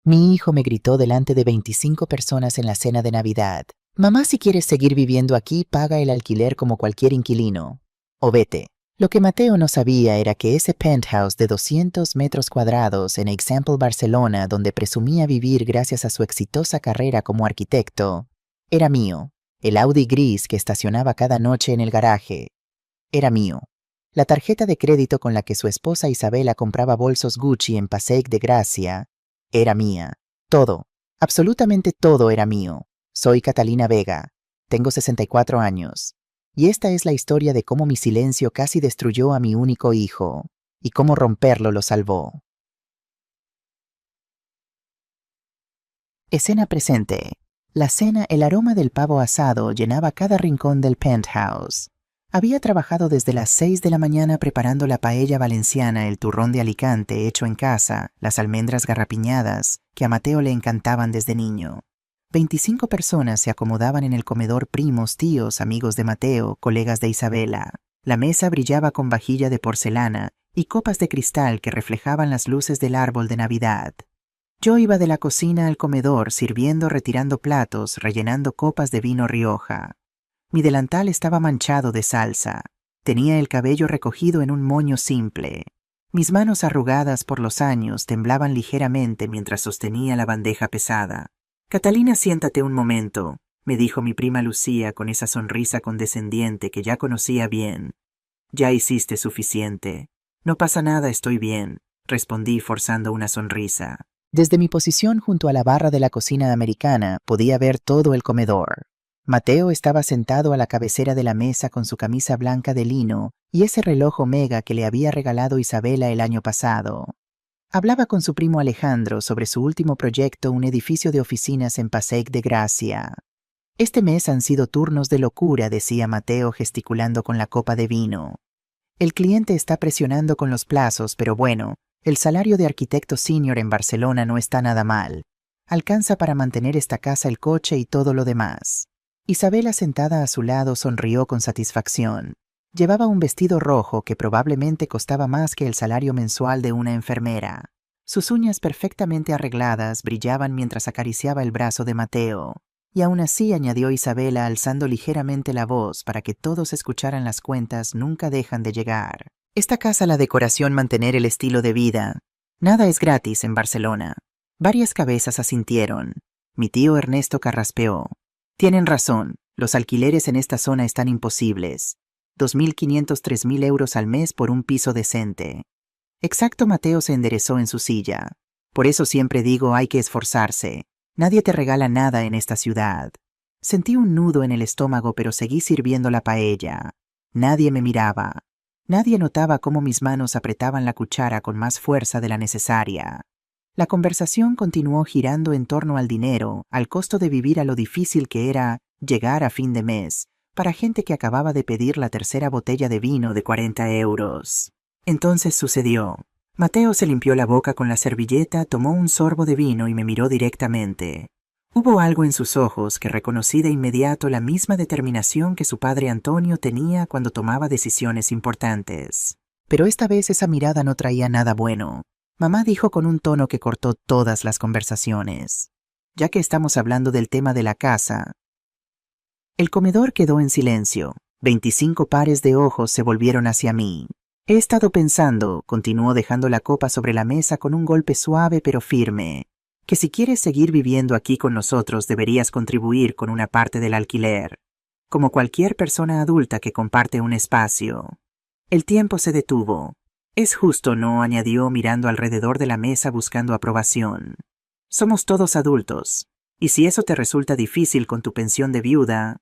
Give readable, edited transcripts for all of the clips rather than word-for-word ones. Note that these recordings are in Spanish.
Mi hijo me gritó delante de 25 personas en la cena de Navidad. Mamá, si quieres seguir viviendo aquí, paga el alquiler como cualquier inquilino. O vete. Lo que Mateo no sabía era que ese penthouse de 200 metros cuadrados en Example, Barcelona, donde presumía vivir gracias a su exitosa carrera como arquitecto, era mío. El Audi gris que estacionaba cada noche en el garaje era mío. La tarjeta de crédito con la que su esposa Isabela compraba bolsos Gucci en Passeig de Gracia era mía. Todo, absolutamente todo era mío. Soy Catalina Vega. Tengo 64 años. Y esta es la historia de cómo mi silencio casi destruyó a mi único hijo, y cómo romperlo lo salvó. Escena presente. La cena, el aroma del pavo asado llenaba cada rincón del penthouse. Había trabajado desde las 6 de la mañana preparando la paella valenciana, el turrón de Alicante hecho en casa, las almendras garrapiñadas, que a Mateo le encantaban desde niño. 25 personas se acomodaban en el comedor: primos, tíos, amigos de Mateo, colegas de Isabela. La mesa brillaba con vajilla de porcelana y copas de cristal que reflejaban las luces del árbol de Navidad. Yo iba de la cocina al comedor, sirviendo, retirando platos, rellenando copas de vino Rioja. Mi delantal estaba manchado de salsa. Tenía el cabello recogido en un moño simple. Mis manos arrugadas por los años temblaban ligeramente mientras sostenía la bandeja pesada. «Catalina, siéntate un momento», me dijo mi prima Lucía con esa sonrisa condescendiente que ya conocía bien. «Ya hiciste suficiente». «No pasa nada, estoy bien», respondí forzando una sonrisa. Desde mi posición junto a la barra de la cocina americana podía ver todo el comedor. Mateo estaba sentado a la cabecera de la mesa con su camisa blanca de lino y ese reloj Omega que le había regalado Isabela el año pasado. Hablaba con su primo Alejandro sobre su último proyecto, un edificio de oficinas en Passeig de Gracia. «Este mes han sido turnos de locura», decía Mateo gesticulando con la copa de vino. «El cliente está presionando con los plazos, pero bueno, el salario de arquitecto senior en Barcelona no está nada mal. Alcanza para mantener esta casa, el coche y todo lo demás». Isabela, sentada a su lado, sonrió con satisfacción. Llevaba un vestido rojo que probablemente costaba más que el salario mensual de una enfermera. Sus uñas perfectamente arregladas brillaban mientras acariciaba el brazo de Mateo. «Y aún así», añadió Isabela alzando ligeramente la voz para que todos escucharan, «las cuentas nunca dejan de llegar. Esta casa, la decoración, mantener el estilo de vida. Nada es gratis en Barcelona». Varias cabezas asintieron. Mi tío Ernesto carraspeó. «Tienen razón, los alquileres en esta zona están imposibles. 2.500, 3.000 euros al mes por un piso decente». «Exacto». Mateo se enderezó en su silla. «Por eso siempre digo, hay que esforzarse. Nadie te regala nada en esta ciudad». Sentí un nudo en el estómago, pero seguí sirviendo la paella. Nadie me miraba. Nadie notaba cómo mis manos apretaban la cuchara con más fuerza de la necesaria. La conversación continuó girando en torno al dinero, al costo de vivir, a lo difícil que era llegar a fin de mes, para gente que acababa de pedir la tercera botella de vino de 40 euros. Entonces sucedió. Mateo se limpió la boca con la servilleta, tomó un sorbo de vino y me miró directamente. Hubo algo en sus ojos que reconocí de inmediato, la misma determinación que su padre Antonio tenía cuando tomaba decisiones importantes. Pero esta vez esa mirada no traía nada bueno. Mamá dijo con un tono que cortó todas las conversaciones: «Ya que estamos hablando del tema de la casa». El comedor quedó en silencio. 25 pares de ojos se volvieron hacia mí. «He estado pensando», continuó dejando la copa sobre la mesa con un golpe suave pero firme, «que si quieres seguir viviendo aquí con nosotros deberías contribuir con una parte del alquiler, como cualquier persona adulta que comparte un espacio». El tiempo se detuvo. «Es justo, ¿no?», añadió mirando alrededor de la mesa buscando aprobación. «Somos todos adultos, y si eso te resulta difícil con tu pensión de viuda,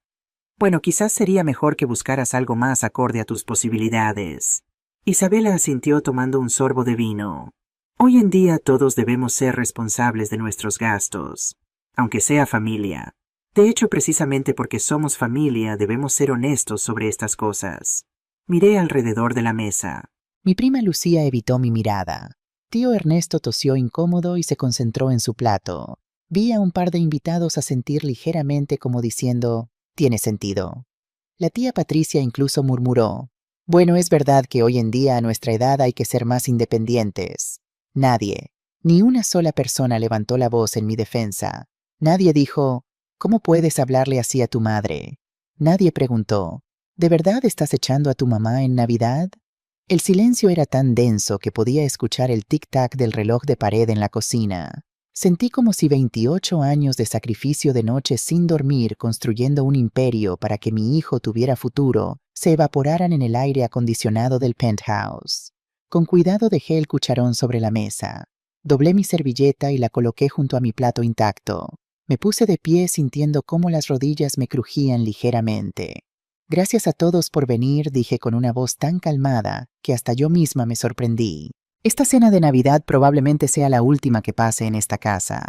bueno, quizás sería mejor que buscaras algo más acorde a tus posibilidades». Isabela asintió tomando un sorbo de vino. «Hoy en día todos debemos ser responsables de nuestros gastos, aunque sea familia. De hecho, precisamente porque somos familia, debemos ser honestos sobre estas cosas». Miré alrededor de la mesa. Mi prima Lucía evitó mi mirada. Tío Ernesto tosió incómodo y se concentró en su plato. Vi a un par de invitados asentir ligeramente, como diciendo, «tiene sentido». La tía Patricia incluso murmuró, «Bueno, es verdad que hoy en día a nuestra edad hay que ser más independientes». Nadie, Ni una sola persona levantó la voz en mi defensa. Nadie dijo, ¿cómo puedes hablarle así a tu madre? Nadie preguntó, ¿de verdad estás echando a tu mamá en Navidad? El silencio era tan denso que podía escuchar el tic-tac del reloj de pared en la cocina. Sentí como si 28 años de sacrificio de noche sin dormir construyendo un imperio para que mi hijo tuviera futuro se evaporaran en el aire acondicionado del penthouse. Con cuidado dejé el cucharón sobre la mesa. Doblé mi servilleta y la coloqué junto a mi plato intacto. Me puse de pie sintiendo cómo las rodillas me crujían ligeramente. Gracias a todos por venir, dije con una voz tan calmada que hasta yo misma me sorprendí. Esta cena de Navidad probablemente sea la última que pase en esta casa.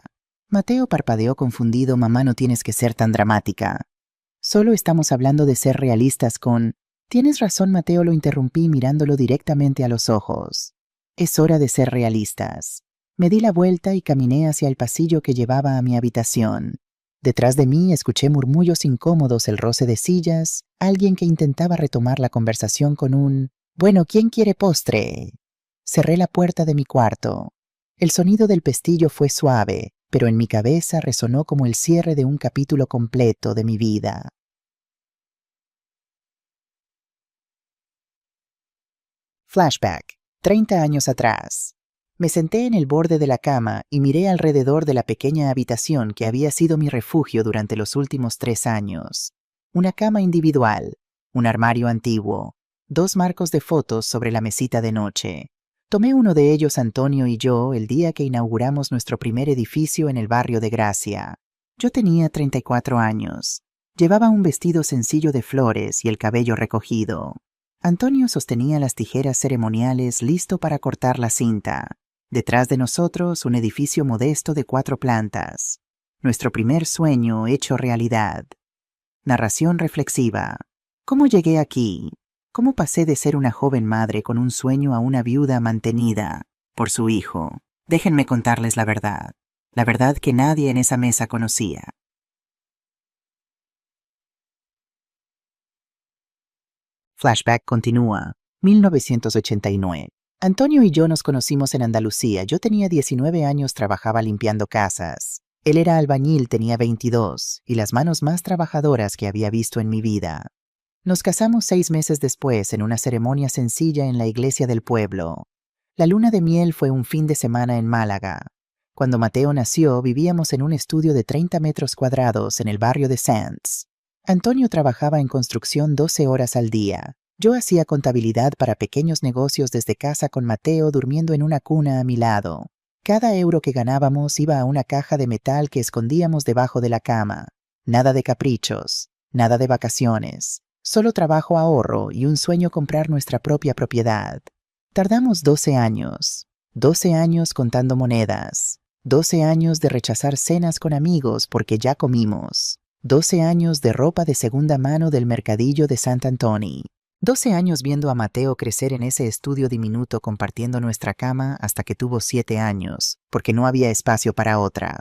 Mateo parpadeó confundido. Mamá, no tienes que ser tan dramática. Solo estamos hablando de ser realistas con... Tienes razón, Mateo, lo interrumpí mirándolo directamente a los ojos. Es hora de ser realistas. Me di la vuelta y caminé hacia el pasillo que llevaba a mi habitación. Detrás de mí escuché murmullos incómodos, el roce de sillas, alguien que intentaba retomar la conversación con un «Bueno, ¿quién quiere postre?». Cerré la puerta de mi cuarto. El sonido del pestillo fue suave, pero en mi cabeza resonó como el cierre de un capítulo completo de mi vida. Flashback. 30 años atrás. Me senté en el borde de la cama y miré alrededor de la pequeña habitación que había sido mi refugio durante los últimos 3 años. Una cama individual, un armario antiguo, 2 marcos de fotos sobre la mesita de noche. Tomé uno de ellos, Antonio y yo, el día que inauguramos nuestro primer edificio en el barrio de Gracia. Yo tenía 34 años. Llevaba un vestido sencillo de flores y el cabello recogido. Antonio sostenía las tijeras ceremoniales listo para cortar la cinta. Detrás de nosotros, un edificio modesto de 4 plantas. Nuestro primer sueño hecho realidad. Narración reflexiva. ¿Cómo llegué aquí? ¿Cómo pasé de ser una joven madre con un sueño a una viuda mantenida por su hijo? Déjenme contarles la verdad que nadie en esa mesa conocía. Flashback continúa. 1989. Antonio y yo nos conocimos en Andalucía. Yo tenía 19 años, trabajaba limpiando casas. Él era albañil, tenía 22, y las manos más trabajadoras que había visto en mi vida. Nos casamos 6 meses después en una ceremonia sencilla en la iglesia del pueblo. La luna de miel fue un fin de semana en Málaga. Cuando Mateo nació, vivíamos en un estudio de 30 metros cuadrados en el barrio de Sands. Antonio trabajaba en construcción 12 horas al día. Yo hacía contabilidad para pequeños negocios desde casa con Mateo durmiendo en una cuna a mi lado. Cada euro que ganábamos iba a una caja de metal que escondíamos debajo de la cama. Nada de caprichos, nada de vacaciones. Solo trabajo, ahorro y un sueño: comprar nuestra propia propiedad. Tardamos 12 años. 12 años contando monedas. 12 años de rechazar cenas con amigos porque ya comimos. 12 años de ropa de segunda mano del mercadillo de Sant Antoni. 12 años viendo a Mateo crecer en ese estudio diminuto compartiendo nuestra cama hasta que tuvo 7 años, porque no había espacio para otra.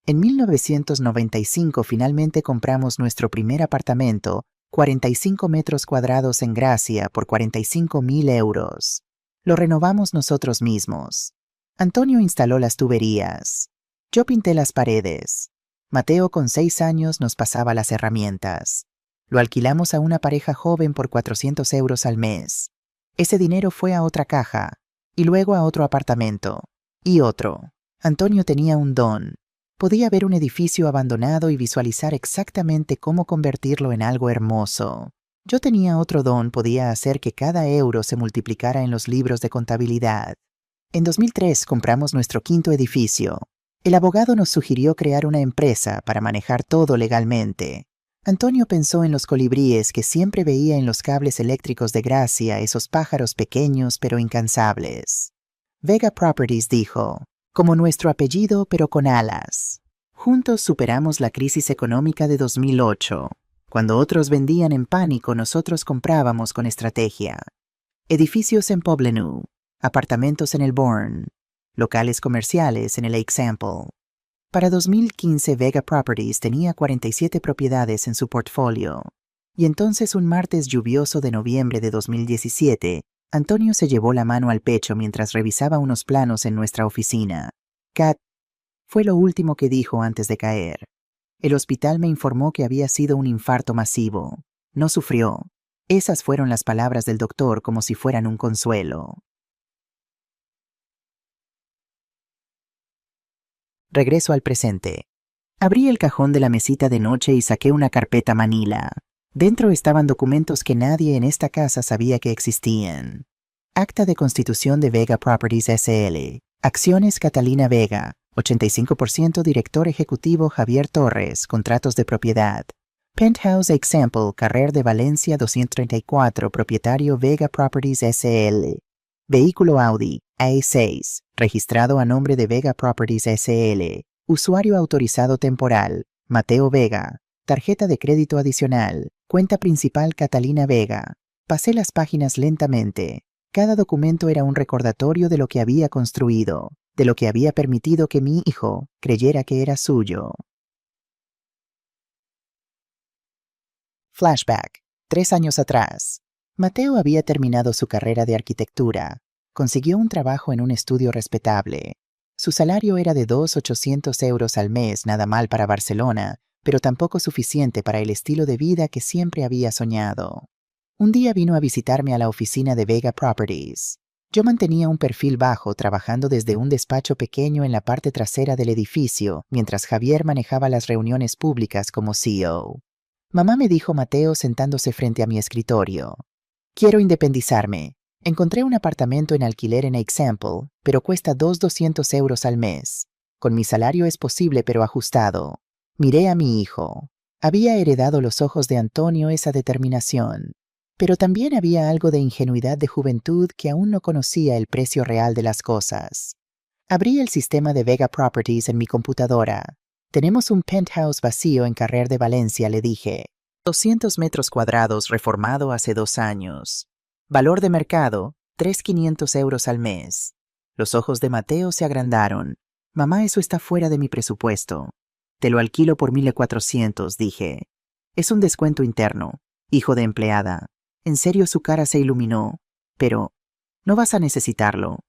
En 1995 finalmente compramos nuestro primer apartamento, 45 metros cuadrados en Gracia, por 45.000 euros. Lo renovamos nosotros mismos. Antonio instaló las tuberías. Yo pinté las paredes. Mateo, con 6 años, nos pasaba las herramientas. Lo alquilamos a una pareja joven por 400 euros al mes. Ese dinero fue a otra caja, y luego a otro apartamento, y otro. Antonio tenía un don. Podía ver un edificio abandonado y visualizar exactamente cómo convertirlo en algo hermoso. Yo tenía otro don: podía hacer que cada euro se multiplicara en los libros de contabilidad. En 2003 compramos nuestro 5º edificio. El abogado nos sugirió crear una empresa para manejar todo legalmente. Antonio pensó en los colibríes que siempre veía en los cables eléctricos de Gracia, esos pájaros pequeños pero incansables. Vega Properties, dijo, como nuestro apellido pero con alas. Juntos superamos la crisis económica de 2008. Cuando otros vendían en pánico, nosotros comprábamos con estrategia. Edificios en Poblenou, apartamentos en el Bourne, locales comerciales en el Example. Para 2015, Vega Properties tenía 47 propiedades en su portfolio. Y entonces, un martes lluvioso de noviembre de 2017, Antonio se llevó la mano al pecho mientras revisaba unos planos en nuestra oficina. Cat, fue lo último que dijo antes de caer. El hospital me informó que había sido un infarto masivo. No sufrió. Esas fueron las palabras del doctor como si fueran un consuelo. Regreso al presente. Abrí el cajón de la mesita de noche y saqué una carpeta manila. Dentro estaban documentos que nadie en esta casa sabía que existían. Acta de constitución de Vega Properties S.L. Acciones Catalina Vega. 85% director ejecutivo Javier Torres. Contratos de propiedad. Penthouse Example Carrer de Valencia 234. Propietario Vega Properties S.L. Vehículo Audi A6. Registrado a nombre de Vega Properties S.L. Usuario autorizado temporal. Mateo Vega. Tarjeta de crédito adicional. Cuenta principal Catalina Vega. Pasé las páginas lentamente. Cada documento era un recordatorio de lo que había construido, de lo que había permitido que mi hijo creyera que era suyo. Flashback. 3 años atrás. Mateo había terminado su carrera de arquitectura. Consiguió un trabajo en un estudio respetable. Su salario era de 2.800 euros al mes, nada mal para Barcelona, pero tampoco suficiente para el estilo de vida que siempre había soñado. Un día vino a visitarme a la oficina de Vega Properties. Yo mantenía un perfil bajo trabajando desde un despacho pequeño en la parte trasera del edificio, mientras Javier manejaba las reuniones públicas como CEO. Mamá, me dijo Mateo sentándose frente a mi escritorio. Quiero independizarme. Encontré un apartamento en alquiler en Example, pero cuesta 2.200 euros al mes. Con mi salario es posible, pero ajustado. Miré a mi hijo. Había heredado los ojos de Antonio esa determinación. Pero también había algo de ingenuidad de juventud que aún no conocía el precio real de las cosas. Abrí el sistema de Vega Properties en mi computadora. Tenemos un penthouse vacío en Carrer de Valencia, le dije. 200 metros cuadrados reformado hace 2 años. Valor de mercado, 3.500 euros al mes. Los ojos de Mateo se agrandaron. Mamá, eso está fuera de mi presupuesto. Te lo alquilo por 1.400, dije. Es un descuento interno, hijo de empleada. En serio, su cara se iluminó. Pero, no vas a necesitarlo.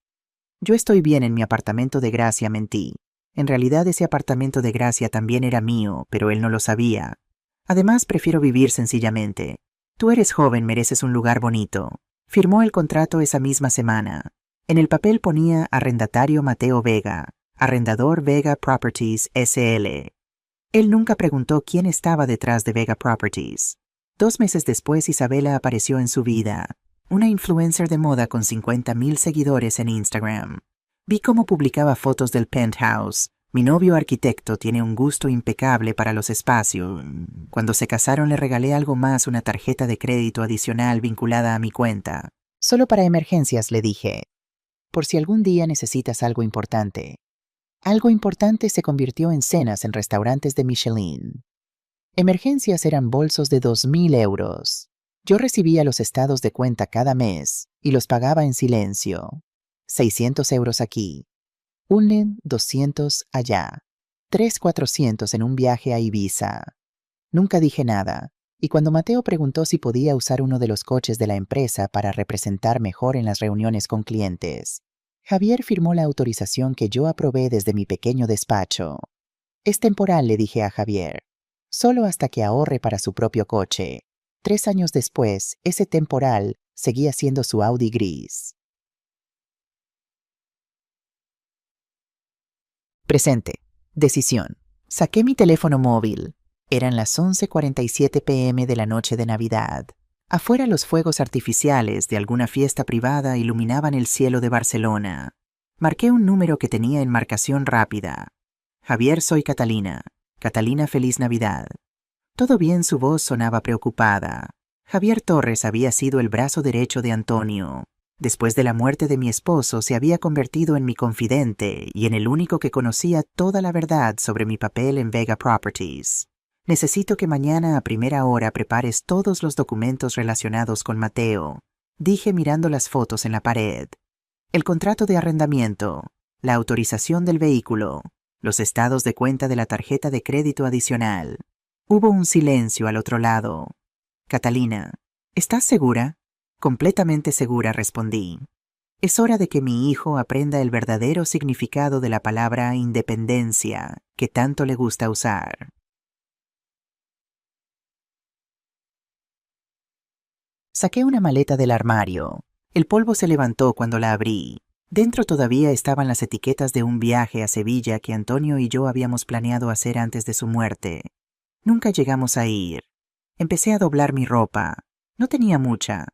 Yo estoy bien en mi apartamento de Gracia, mentí. En realidad ese apartamento de Gracia también era mío, pero él no lo sabía. Además, prefiero vivir sencillamente. Tú eres joven, mereces un lugar bonito. Firmó el contrato esa misma semana. En el papel ponía arrendatario Mateo Vega, arrendador Vega Properties S.L. Él nunca preguntó quién estaba detrás de Vega Properties. 2 meses después, Isabela apareció en su vida, una influencer de moda con 50.000 seguidores en Instagram. Vi cómo publicaba fotos del penthouse. Mi novio arquitecto tiene un gusto impecable para los espacios. Cuando se casaron le regalé algo más, una tarjeta de crédito adicional vinculada a mi cuenta. Solo para emergencias, le dije. Por si algún día necesitas algo importante. Algo importante se convirtió en cenas en restaurantes de Michelin. Emergencias eran bolsos de 2.000 euros. Yo recibía los estados de cuenta cada mes y los pagaba en silencio. 600 euros aquí. 200 allá. 400 en un viaje a Ibiza. Nunca dije nada, y cuando Mateo preguntó si podía usar uno de los coches de la empresa para representar mejor en las reuniones con clientes, Javier firmó la autorización que yo aprobé desde mi pequeño despacho. Es temporal, le dije a Javier. Solo hasta que ahorre para su propio coche. 3 años después, ese temporal seguía siendo su Audi gris. Presente. Decisión. Saqué mi teléfono móvil. Eran las 11:47 p.m. de la noche de Navidad. Afuera los fuegos artificiales de alguna fiesta privada iluminaban el cielo de Barcelona. Marqué un número que tenía enmarcación rápida. Javier, soy Catalina. Catalina, feliz Navidad. Todo bien, su voz sonaba preocupada. Javier Torres había sido el brazo derecho de Antonio. Después de la muerte de mi esposo, se había convertido en mi confidente y en el único que conocía toda la verdad sobre mi papel en Vega Properties. Necesito que mañana a primera hora prepares todos los documentos relacionados con Mateo, dije mirando las fotos en la pared. El contrato de arrendamiento, la autorización del vehículo, los estados de cuenta de la tarjeta de crédito adicional. Hubo un silencio al otro lado. Catalina, ¿estás segura? Completamente segura, respondí. Es hora de que mi hijo aprenda el verdadero significado de la palabra independencia, que tanto le gusta usar. Saqué una maleta del armario. El polvo se levantó cuando la abrí. Dentro todavía estaban las etiquetas de un viaje a Sevilla que Antonio y yo habíamos planeado hacer antes de su muerte. Nunca llegamos a ir. Empecé a doblar mi ropa. No tenía mucha.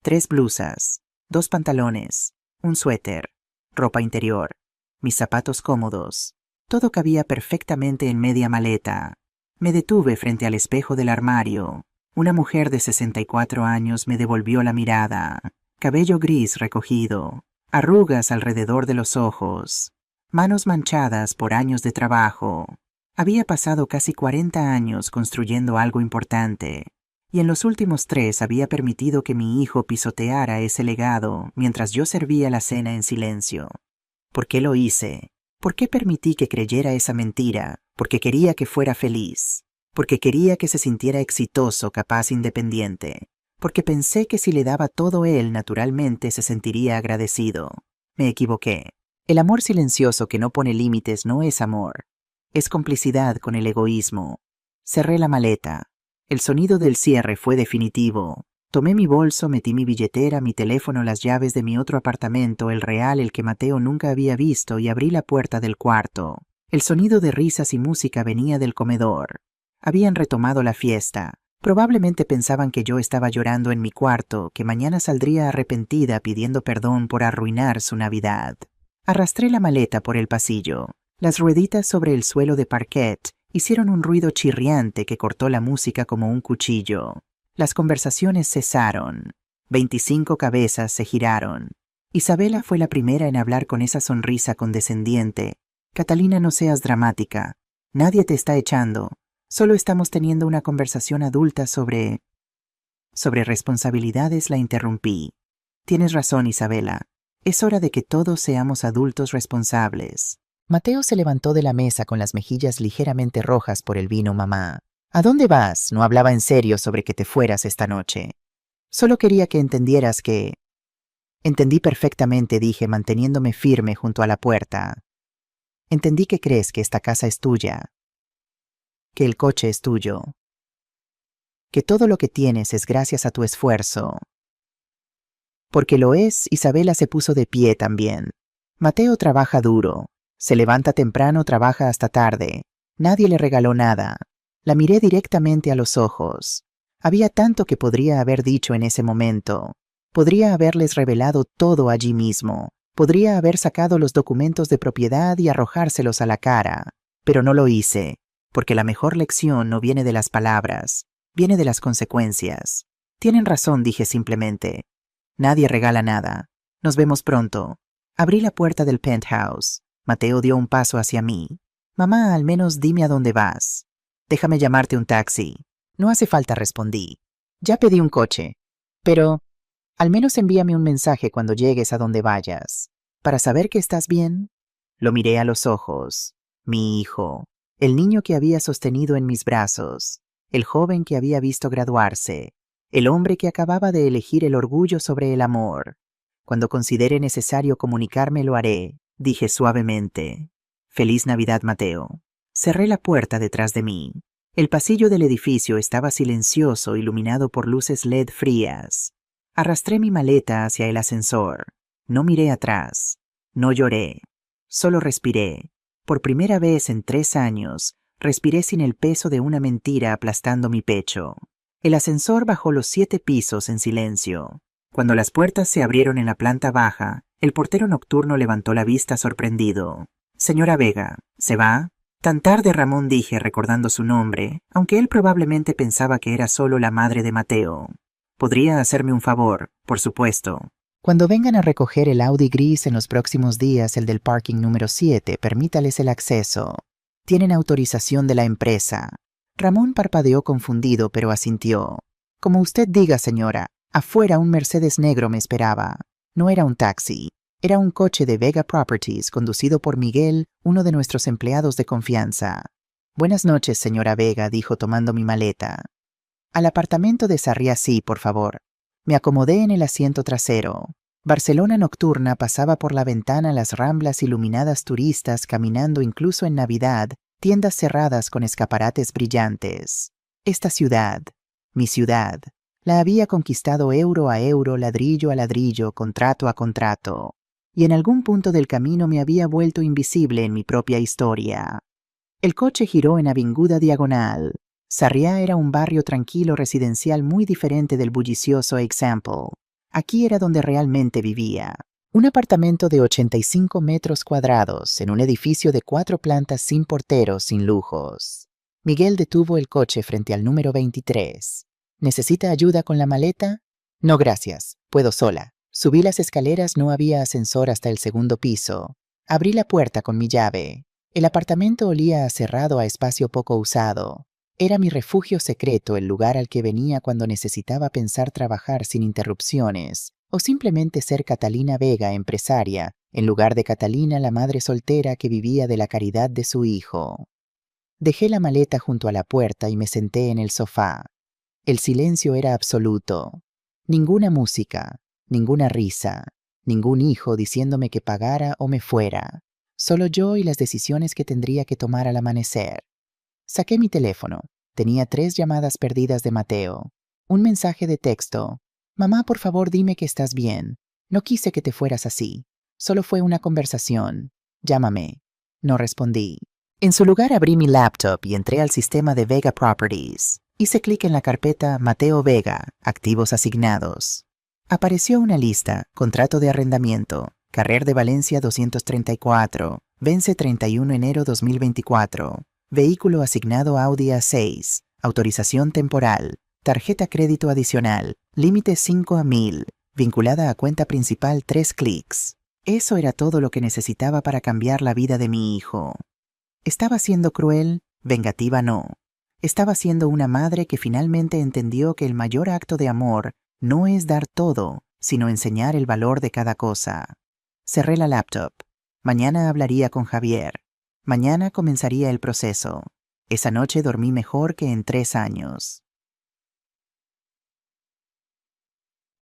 3 blusas, 2 pantalones, un suéter, ropa interior, mis zapatos cómodos. Todo cabía perfectamente en media maleta. Me detuve frente al espejo del armario. Una mujer de 64 años me devolvió la mirada. Cabello gris recogido, arrugas alrededor de los ojos, manos manchadas por años de trabajo. Había pasado casi 40 años construyendo algo importante, y en los últimos 3 había permitido que mi hijo pisoteara ese legado mientras yo servía la cena en silencio. ¿Por qué lo hice? ¿Por qué permití que creyera esa mentira? Porque quería que fuera feliz. Porque quería que se sintiera exitoso, capaz, independiente. Porque pensé que si le daba todo él, naturalmente se sentiría agradecido. Me equivoqué. El amor silencioso que no pone límites no es amor. Es complicidad con el egoísmo. Cerré la maleta. El sonido del cierre fue definitivo. Tomé mi bolso, metí mi billetera, mi teléfono, las llaves de mi otro apartamento, el real, el que Mateo nunca había visto, y abrí la puerta del cuarto. El sonido de risas y música venía del comedor. Habían retomado la fiesta. Probablemente pensaban que yo estaba llorando en mi cuarto, que mañana saldría arrepentida pidiendo perdón por arruinar su Navidad. Arrastré la maleta por el pasillo. Las rueditas sobre el suelo de parquet hicieron un ruido chirriante que cortó la música como un cuchillo. Las conversaciones cesaron. 25 cabezas se giraron. Isabela fue la primera en hablar con esa sonrisa condescendiente. Catalina, no seas dramática. Nadie te está echando. Solo estamos teniendo una conversación adulta sobre responsabilidades, la interrumpí. Tienes razón, Isabela. Es hora de que todos seamos adultos responsables. Mateo se levantó de la mesa con las mejillas ligeramente rojas por el vino, mamá. ¿A dónde vas? No hablaba en serio sobre que te fueras esta noche. Solo quería que entendieras que... Entendí perfectamente, dije, manteniéndome firme junto a la puerta. Entendí que crees que esta casa es tuya. Que el coche es tuyo. Que todo lo que tienes es gracias a tu esfuerzo. Porque lo es, Isabela se puso de pie también. Mateo trabaja duro. Se levanta temprano, trabaja hasta tarde. Nadie le regaló nada. La miré directamente a los ojos. Había tanto que podría haber dicho en ese momento. Podría haberles revelado todo allí mismo. Podría haber sacado los documentos de propiedad y arrojárselos a la cara. Pero no lo hice, porque la mejor lección no viene de las palabras, viene de las consecuencias. Tienen razón, dije simplemente. Nadie regala nada. Nos vemos pronto. Abrí la puerta del penthouse. Mateo dio un paso hacia mí. Mamá, al menos dime a dónde vas. Déjame llamarte un taxi. No hace falta, respondí. Ya pedí un coche. Pero, al menos envíame un mensaje cuando llegues a donde vayas. Para saber que estás bien. Lo miré a los ojos. Mi hijo. El niño que había sostenido en mis brazos. El joven que había visto graduarse. El hombre que acababa de elegir el orgullo sobre el amor. Cuando considere necesario comunicarme, lo haré, dije suavemente. Feliz Navidad, Mateo. Cerré la puerta detrás de mí. El pasillo del edificio estaba silencioso, iluminado por luces LED frías. Arrastré mi maleta hacia el ascensor. No miré atrás. No lloré. Solo respiré. Por primera vez en 3 años, respiré sin el peso de una mentira aplastando mi pecho. El ascensor bajó los 7 pisos en silencio. Cuando las puertas se abrieron en la planta baja, el portero nocturno levantó la vista sorprendido. Señora Vega, ¿se va? Tan tarde, Ramón, dije recordando su nombre, aunque él probablemente pensaba que era solo la madre de Mateo. Podría hacerme un favor, por supuesto. Cuando vengan a recoger el Audi gris en los próximos días, el del parking número 7, permítales el acceso. Tienen autorización de la empresa. Ramón parpadeó confundido, pero asintió. Como usted diga, señora. Afuera un Mercedes negro me esperaba. No era un taxi. Era un coche de Vega Properties conducido por Miguel, uno de nuestros empleados de confianza. Buenas noches, señora Vega, dijo tomando mi maleta. Al apartamento de Sarriá, sí, por favor. Me acomodé en el asiento trasero. Barcelona nocturna pasaba por la ventana las ramblas iluminadas, turistas caminando incluso en Navidad, tiendas cerradas con escaparates brillantes. Esta ciudad, mi ciudad, la había conquistado euro a euro, ladrillo a ladrillo, contrato a contrato, y en algún punto del camino me había vuelto invisible en mi propia historia. El coche giró en Avinguda Diagonal. Sarriá era un barrio tranquilo residencial muy diferente del bullicioso Example. Aquí era donde realmente vivía. Un apartamento de 85 metros cuadrados en un edificio de 4 plantas sin porteros, sin lujos. Miguel detuvo el coche frente al número 23. ¿Necesita ayuda con la maleta? No, gracias. Puedo sola. Subí las escaleras, no había ascensor hasta el segundo piso. Abrí la puerta con mi llave. El apartamento olía a cerrado, a espacio poco usado. Era mi refugio secreto, el lugar al que venía cuando necesitaba pensar trabajar sin interrupciones, o simplemente ser Catalina Vega, empresaria, en lugar de Catalina, la madre soltera que vivía de la caridad de su hijo. Dejé la maleta junto a la puerta y me senté en el sofá. El silencio era absoluto. Ninguna música, ninguna risa, ningún hijo diciéndome que pagara o me fuera. Solo yo y las decisiones que tendría que tomar al amanecer. Saqué mi teléfono. Tenía 3 llamadas perdidas de Mateo. Un mensaje de texto. Mamá, por favor, dime que estás bien. No quise que te fueras así. Solo fue una conversación. Llámame. No respondí. En su lugar abrí mi laptop y entré al sistema de Vega Properties. Hice clic en la carpeta Mateo Vega, activos asignados. Apareció una lista, contrato de arrendamiento, Carrer de Valencia 234, vence 31 enero 2024, vehículo asignado Audi A6, autorización temporal, tarjeta crédito adicional, límite 5 a 1000, vinculada a cuenta principal 3 clics. Eso era todo lo que necesitaba para cambiar la vida de mi hijo. ¿Estaba siendo cruel? Vengativa no. Estaba siendo una madre que finalmente entendió que el mayor acto de amor no es dar todo, sino enseñar el valor de cada cosa. Cerré la laptop. Mañana hablaría con Javier. Mañana comenzaría el proceso. Esa noche dormí mejor que en 3 años.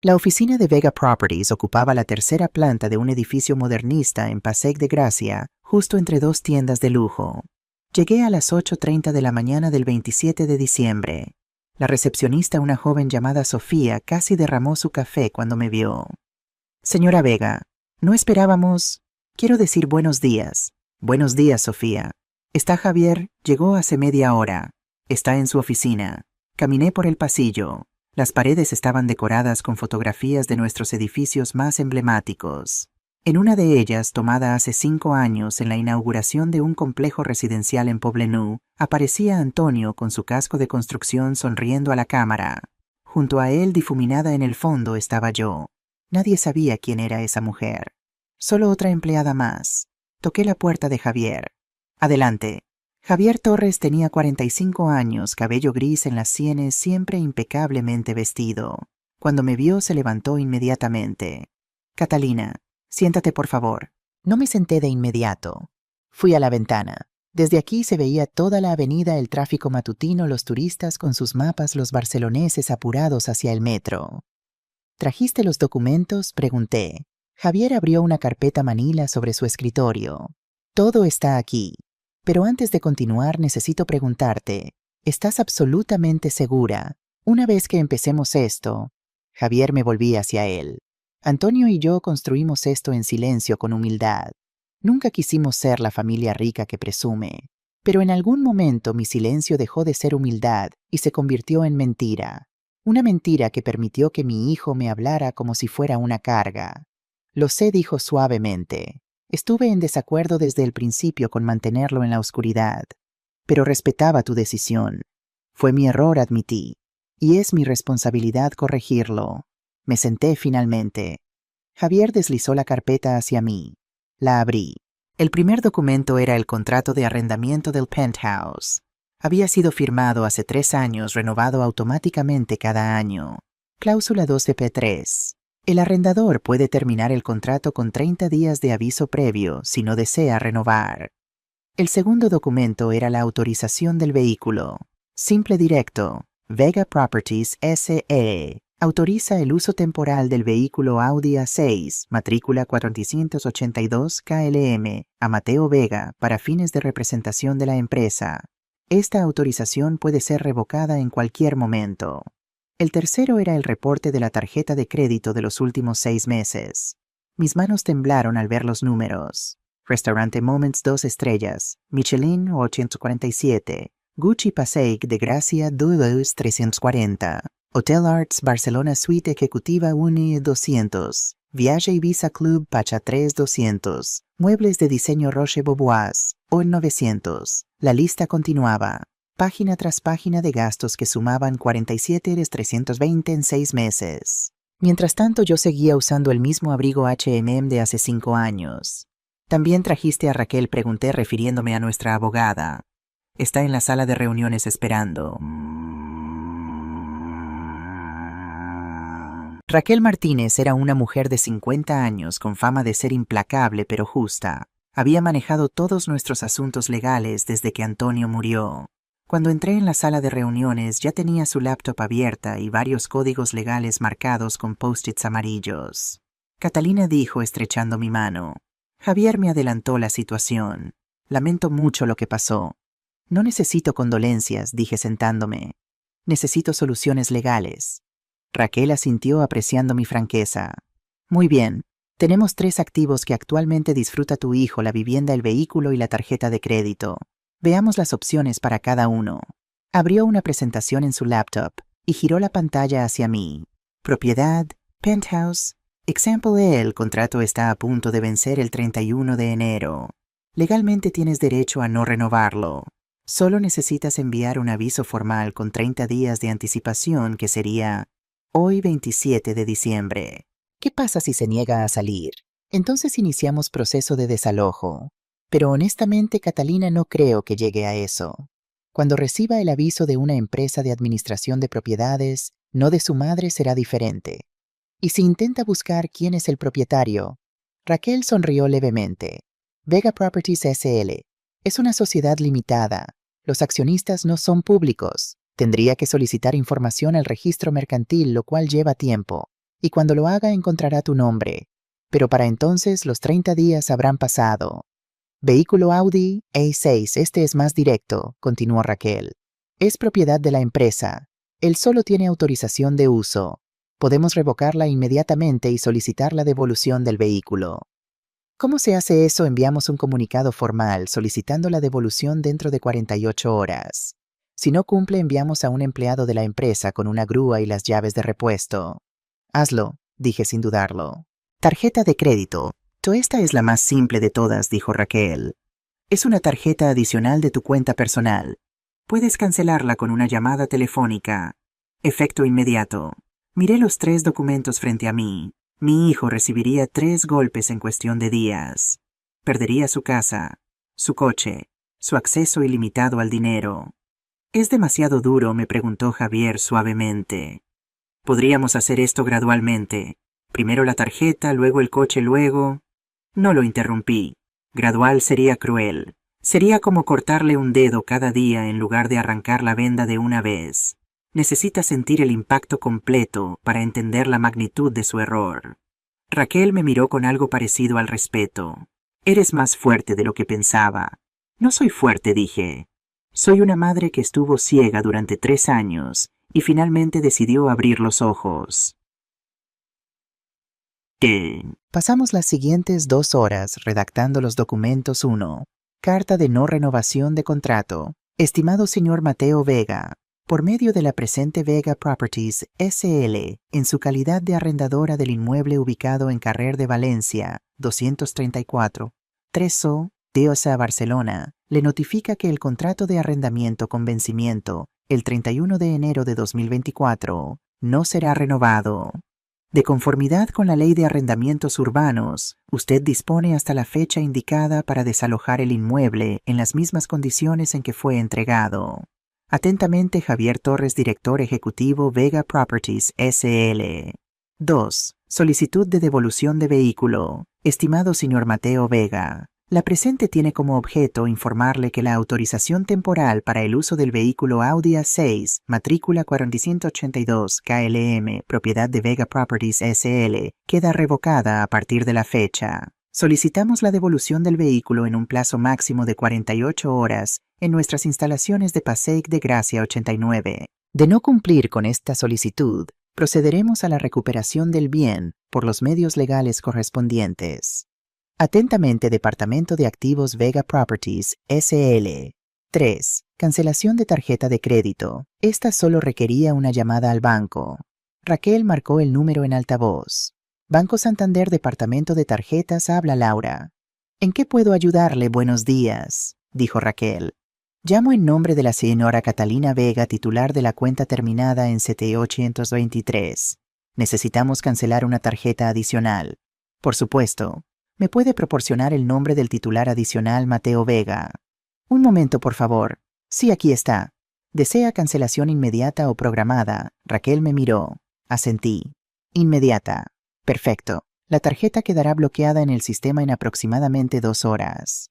La oficina de Vega Properties ocupaba la tercera planta de un edificio modernista en Passeig de Gràcia, justo entre 2 tiendas de lujo. Llegué a las 8:30 de la mañana del 27 de diciembre. La recepcionista, una joven llamada Sofía, casi derramó su café cuando me vio. Señora Vega, no esperábamos... Quiero decir buenos días. Buenos días, Sofía. ¿Está Javier? Llegó hace media hora. Está en su oficina. Caminé por el pasillo. Las paredes estaban decoradas con fotografías de nuestros edificios más emblemáticos. En una de ellas, tomada hace 5 años en la inauguración de un complejo residencial en Poblenou, aparecía Antonio con su casco de construcción sonriendo a la cámara. Junto a él, difuminada en el fondo, estaba yo. Nadie sabía quién era esa mujer. Solo otra empleada más. Toqué la puerta de Javier. Adelante. Javier Torres tenía 45 años, cabello gris en las sienes, siempre impecablemente vestido. Cuando me vio, se levantó inmediatamente. Catalina, siéntate por favor. No me senté de inmediato. Fui a la ventana. Desde aquí se veía toda la avenida, el tráfico matutino, los turistas con sus mapas, los barceloneses apurados hacia el metro. ¿Trajiste los documentos?, pregunté. Javier abrió una carpeta manila sobre su escritorio. Todo está aquí. Pero antes de continuar necesito preguntarte, ¿estás absolutamente segura? Una vez que empecemos esto... Javier, me volví hacia él. Antonio y yo construimos esto en silencio, con humildad. Nunca quisimos ser la familia rica que presume. Pero en algún momento mi silencio dejó de ser humildad y se convirtió en mentira. Una mentira que permitió que mi hijo me hablara como si fuera una carga. Lo sé, dijo suavemente. Estuve en desacuerdo desde el principio con mantenerlo en la oscuridad. Pero respetaba tu decisión. Fue mi error, admití. Y es mi responsabilidad corregirlo. Me senté finalmente. Javier deslizó la carpeta hacia mí. La abrí. El primer documento era el contrato de arrendamiento del penthouse. Había sido firmado hace 3 años, renovado automáticamente cada año. Cláusula 12p3. El arrendador puede terminar el contrato con 30 días de aviso previo si no desea renovar. El segundo documento era la autorización del vehículo. Simple, directo. Vega Properties S.E. Autoriza el uso temporal del vehículo Audi A6, matrícula 482 KLM, a Mateo Vega para fines de representación de la empresa. Esta autorización puede ser revocada en cualquier momento. El tercero era el reporte de la tarjeta de crédito de los últimos 6 meses. Mis manos temblaron al ver los números. Restaurante Moments 2 estrellas, Michelin 847, Gucci Passaic de Gracia 340, Hotel Arts Barcelona Suite Ejecutiva 1 200, Viaje Ibiza Club Pacha 3 200, Muebles de diseño Roche Beaubois 900. La lista continuaba, página tras página de gastos que sumaban 47,320 en 6 meses. Mientras tanto yo seguía usando el mismo abrigo H&M de hace 5 años. También trajiste a Raquel, pregunté refiriéndome a nuestra abogada. Está en la sala de reuniones esperando. Raquel Martínez era una mujer de 50 años con fama de ser implacable pero justa. Había manejado todos nuestros asuntos legales desde que Antonio murió. Cuando entré en la sala de reuniones ya tenía su laptop abierta y varios códigos legales marcados con post-its amarillos. Catalina dijo estrechando mi mano. Javier me adelantó la situación. Lamento mucho lo que pasó. No necesito condolencias, dije sentándome. Necesito soluciones legales. Raquel asintió apreciando mi franqueza. Muy bien. Tenemos 3 activos que actualmente disfruta tu hijo: la vivienda, el vehículo y la tarjeta de crédito. Veamos las opciones para cada uno. Abrió una presentación en su laptop y giró la pantalla hacia mí. Propiedad, penthouse. Example E. El contrato está a punto de vencer el 31 de enero. Legalmente tienes derecho a no renovarlo. Solo necesitas enviar un aviso formal con 30 días de anticipación, que sería hoy 27 de diciembre. ¿Qué pasa si se niega a salir? Entonces iniciamos proceso de desalojo. Pero honestamente, Catalina, no creo que llegue a eso. Cuando reciba el aviso de una empresa de administración de propiedades, no de su madre, será diferente. Y si intenta buscar quién es el propietario, Raquel sonrió levemente. Vega Properties S.L. es una sociedad limitada. Los accionistas no son públicos. Tendría que solicitar información al registro mercantil, lo cual lleva tiempo. Y cuando lo haga encontrará tu nombre. Pero para entonces los 30 días habrán pasado. Vehículo Audi A6, este es más directo, continuó Raquel. Es propiedad de la empresa. Él solo tiene autorización de uso. Podemos revocarla inmediatamente y solicitar la devolución del vehículo. ¿Cómo se hace eso? Enviamos un comunicado formal solicitando la devolución dentro de 48 horas. Si no cumple, enviamos a un empleado de la empresa con una grúa y las llaves de repuesto. Hazlo, dije sin dudarlo. Tarjeta de crédito. Esta es la más simple de todas, dijo Raquel. Es una tarjeta adicional de tu cuenta personal. Puedes cancelarla con una llamada telefónica. Efecto inmediato. Miré los 3 documentos frente a mí. Mi hijo recibiría 3 golpes en cuestión de días. Perdería su casa, su coche, su acceso ilimitado al dinero. ¿Es demasiado duro?, me preguntó Javier suavemente. Podríamos hacer esto gradualmente. Primero la tarjeta, luego el coche, luego... No lo interrumpí. Gradual sería cruel. Sería como cortarle un dedo cada día en lugar de arrancar la venda de una vez. Necesita sentir el impacto completo para entender la magnitud de su error. Raquel me miró con algo parecido al respeto. Eres más fuerte de lo que pensaba. No soy fuerte, dije. Soy una madre que estuvo ciega durante 3 años y finalmente decidió abrir los ojos. Pasamos las siguientes 2 horas redactando los documentos. 1. Carta de no renovación de contrato. Estimado señor Mateo Vega, por medio de la presente Vega Properties S.L., en su calidad de arrendadora del inmueble ubicado en Carrer de Valencia, 234, 3O, Diosa, Barcelona, le notifica que el contrato de arrendamiento con vencimiento, el 31 de enero de 2024, no será renovado. De conformidad con la Ley de Arrendamientos Urbanos, usted dispone hasta la fecha indicada para desalojar el inmueble en las mismas condiciones en que fue entregado. Atentamente, Javier Torres, director ejecutivo, Vega Properties S.L. 2. Solicitud de devolución de vehículo. Estimado señor Mateo Vega, La presente tiene como objeto informarle que la autorización temporal para el uso del vehículo Audi A6, matrícula 482 KLM, propiedad de Vega Properties SL, queda revocada a partir de la fecha. Solicitamos la devolución del vehículo en un plazo máximo de 48 horas en nuestras instalaciones de Passaic de Gracia 89. De no cumplir con esta solicitud, procederemos a la recuperación del bien por los medios legales correspondientes. Atentamente, Departamento de Activos Vega Properties, SL. 3. Cancelación de tarjeta de crédito. Esta solo requería una llamada al banco. Raquel marcó el número en altavoz. Banco Santander, Departamento de Tarjetas, habla Laura. ¿En qué puedo ayudarle? Buenos días, dijo Raquel. Llamo en nombre de la señora Catalina Vega, titular de la cuenta terminada en 7823. Necesitamos cancelar una tarjeta adicional. Por supuesto. ¿Me puede proporcionar el nombre del titular adicional, Mateo Vega? Un momento, por favor. Sí, aquí está. ¿Desea cancelación inmediata o programada? Raquel me miró. Asentí. Inmediata. Perfecto. La tarjeta quedará bloqueada en el sistema en aproximadamente 2 horas.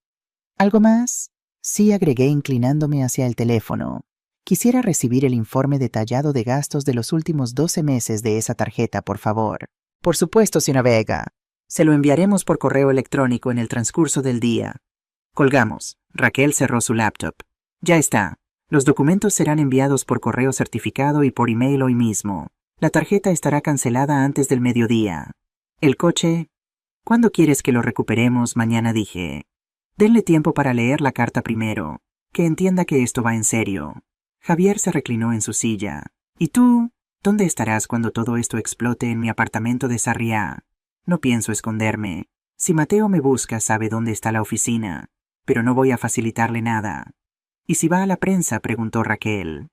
¿Algo más? Sí, agregué inclinándome hacia el teléfono. Quisiera recibir el informe detallado de gastos de los últimos 12 meses de esa tarjeta, por favor. Por supuesto, señora Vega. Se lo enviaremos por correo electrónico en el transcurso del día. Colgamos. Raquel cerró su laptop. Ya está. Los documentos serán enviados por correo certificado y por email hoy mismo. La tarjeta estará cancelada antes del mediodía. El coche... ¿Cuándo quieres que lo recuperemos? Mañana, dije. Denle tiempo para leer la carta primero. Que entienda que esto va en serio. Javier se reclinó en su silla. ¿Y tú? ¿Dónde estarás cuando todo esto explote en mi apartamento de Sarriá? No pienso esconderme. Si Mateo me busca, sabe dónde está la oficina. Pero no voy a facilitarle nada. ¿Y si va a la prensa? Preguntó Raquel.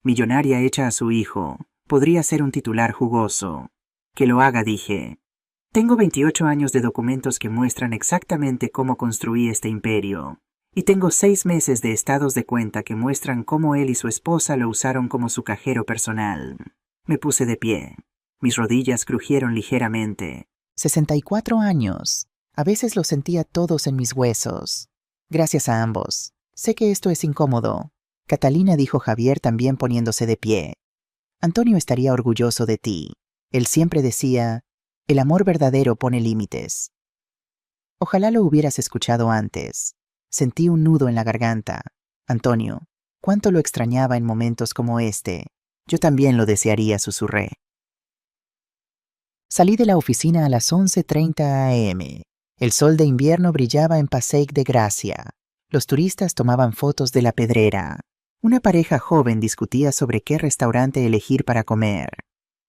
Millonaria hecha a su hijo. Podría ser un titular jugoso. Que lo haga, dije. Tengo 28 años de documentos que muestran exactamente cómo construí este imperio. Y tengo 6 meses de estados de cuenta que muestran cómo él y su esposa lo usaron como su cajero personal. Me puse de pie. Mis rodillas crujieron ligeramente. 64 años. A veces los sentía todos en mis huesos. Gracias a ambos. Sé que esto es incómodo. Catalina, dijo Javier, también poniéndose de pie. Antonio estaría orgulloso de ti. Él siempre decía, el amor verdadero pone límites. Ojalá lo hubieras escuchado antes. Sentí un nudo en la garganta. Antonio, cuánto lo extrañaba en momentos como este. Yo también lo desearía, susurré. Salí de la oficina a las 11:30 am. El sol de invierno brillaba en Passaic de Gracia. Los turistas tomaban fotos de la pedrera. Una pareja joven discutía sobre qué restaurante elegir para comer.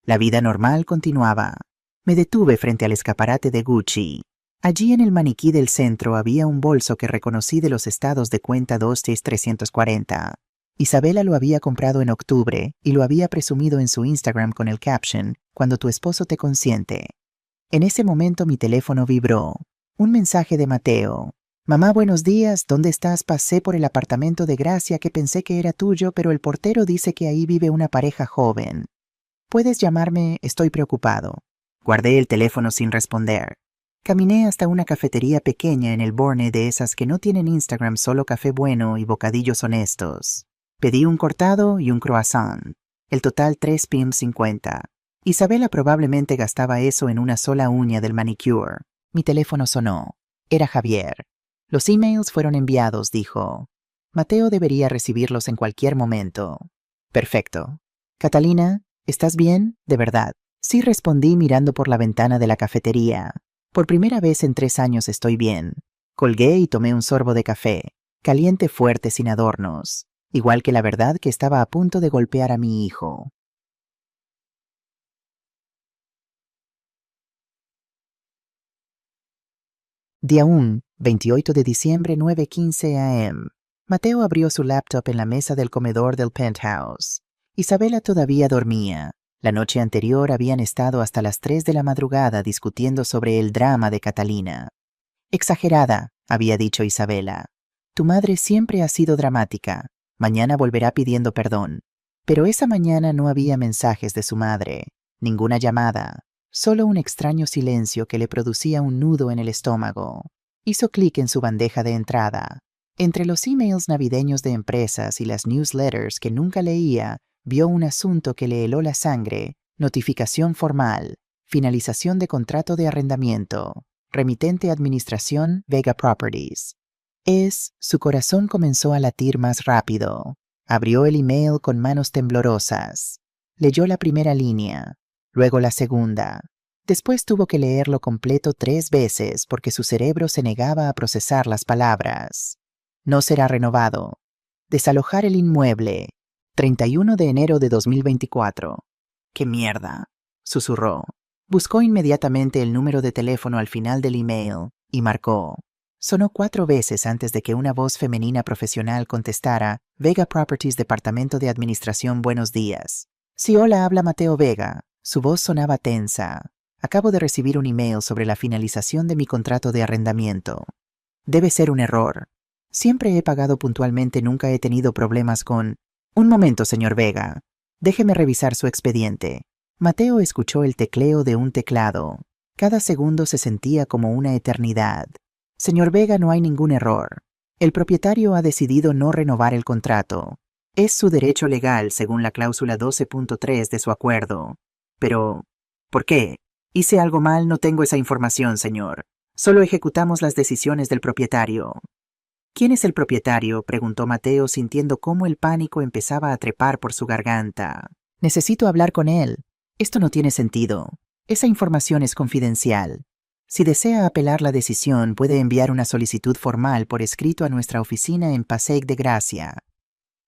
La vida normal continuaba. Me detuve frente al escaparate de Gucci. Allí en el maniquí del centro había un bolso que reconocí de los estados de cuenta 26340. Isabela lo había comprado en octubre y lo había presumido en su Instagram con el caption, cuando tu esposo te consiente. En ese momento mi teléfono vibró. Un mensaje de Mateo. Mamá, buenos días, ¿dónde estás? Pasé por el apartamento de Gracia que pensé que era tuyo, pero el portero dice que ahí vive una pareja joven. ¿Puedes llamarme? Estoy preocupado. Guardé el teléfono sin responder. Caminé hasta una cafetería pequeña en el Borne, de esas que no tienen Instagram, solo café bueno y bocadillos honestos. Pedí un cortado y un croissant. El total 3,50 PM. Isabela probablemente gastaba eso en una sola uña del manicure. Mi teléfono sonó. Era Javier. Los emails fueron enviados, dijo. Mateo debería recibirlos en cualquier momento. Perfecto. Catalina, ¿estás bien? ¿De verdad? Sí, respondí mirando por la ventana de la cafetería. Por primera vez en 3 años estoy bien. Colgué y tomé un sorbo de café. Caliente, fuerte, sin adornos. Igual que la verdad que estaba a punto de golpear a mi hijo. Día 1, 28 de diciembre, 9:15 am. Mateo abrió su laptop en la mesa del comedor del penthouse. Isabela todavía dormía. La noche anterior habían estado hasta las 3 de la madrugada discutiendo sobre el drama de Catalina. Exagerada, había dicho Isabela. Tu madre siempre ha sido dramática. Mañana volverá pidiendo perdón. Pero esa mañana no había mensajes de su madre, ninguna llamada, solo un extraño silencio que le producía un nudo en el estómago. Hizo clic en su bandeja de entrada. Entre los emails navideños de empresas y las newsletters que nunca leía, vio un asunto que le heló la sangre: notificación formal, finalización de contrato de arrendamiento, remitente administración Vega Properties. Su corazón comenzó a latir más rápido. Abrió el email con manos temblorosas. Leyó la primera línea, luego la segunda. Después tuvo que leerlo completo 3 veces porque su cerebro se negaba a procesar las palabras. No será renovado. Desalojar el inmueble. 31 de enero de 2024. ¡Qué mierda!, susurró. Buscó inmediatamente el número de teléfono al final del email y marcó. Sonó 4 veces antes de que una voz femenina profesional contestara: Vega Properties, Departamento de Administración, buenos días. Sí, hola, habla Mateo Vega. Su voz sonaba tensa. Acabo de recibir un email sobre la finalización de mi contrato de arrendamiento. Debe ser un error. Siempre he pagado puntualmente, nunca he tenido problemas con... Un momento, señor Vega. Déjeme revisar su expediente. Mateo escuchó el tecleo de un teclado. Cada segundo se sentía como una eternidad. Señor Vega, no hay ningún error. El propietario ha decidido no renovar el contrato. Es su derecho legal según la cláusula 12.3 de su acuerdo. Pero, ¿por qué? ¿Hice algo mal? No tengo esa información, señor. Solo ejecutamos las decisiones del propietario. ¿Quién es el propietario?, preguntó Mateo, sintiendo cómo el pánico empezaba a trepar por su garganta. Necesito hablar con él. Esto no tiene sentido. Esa información es confidencial. Si desea apelar la decisión, puede enviar una solicitud formal por escrito a nuestra oficina en Passaic de Gracia.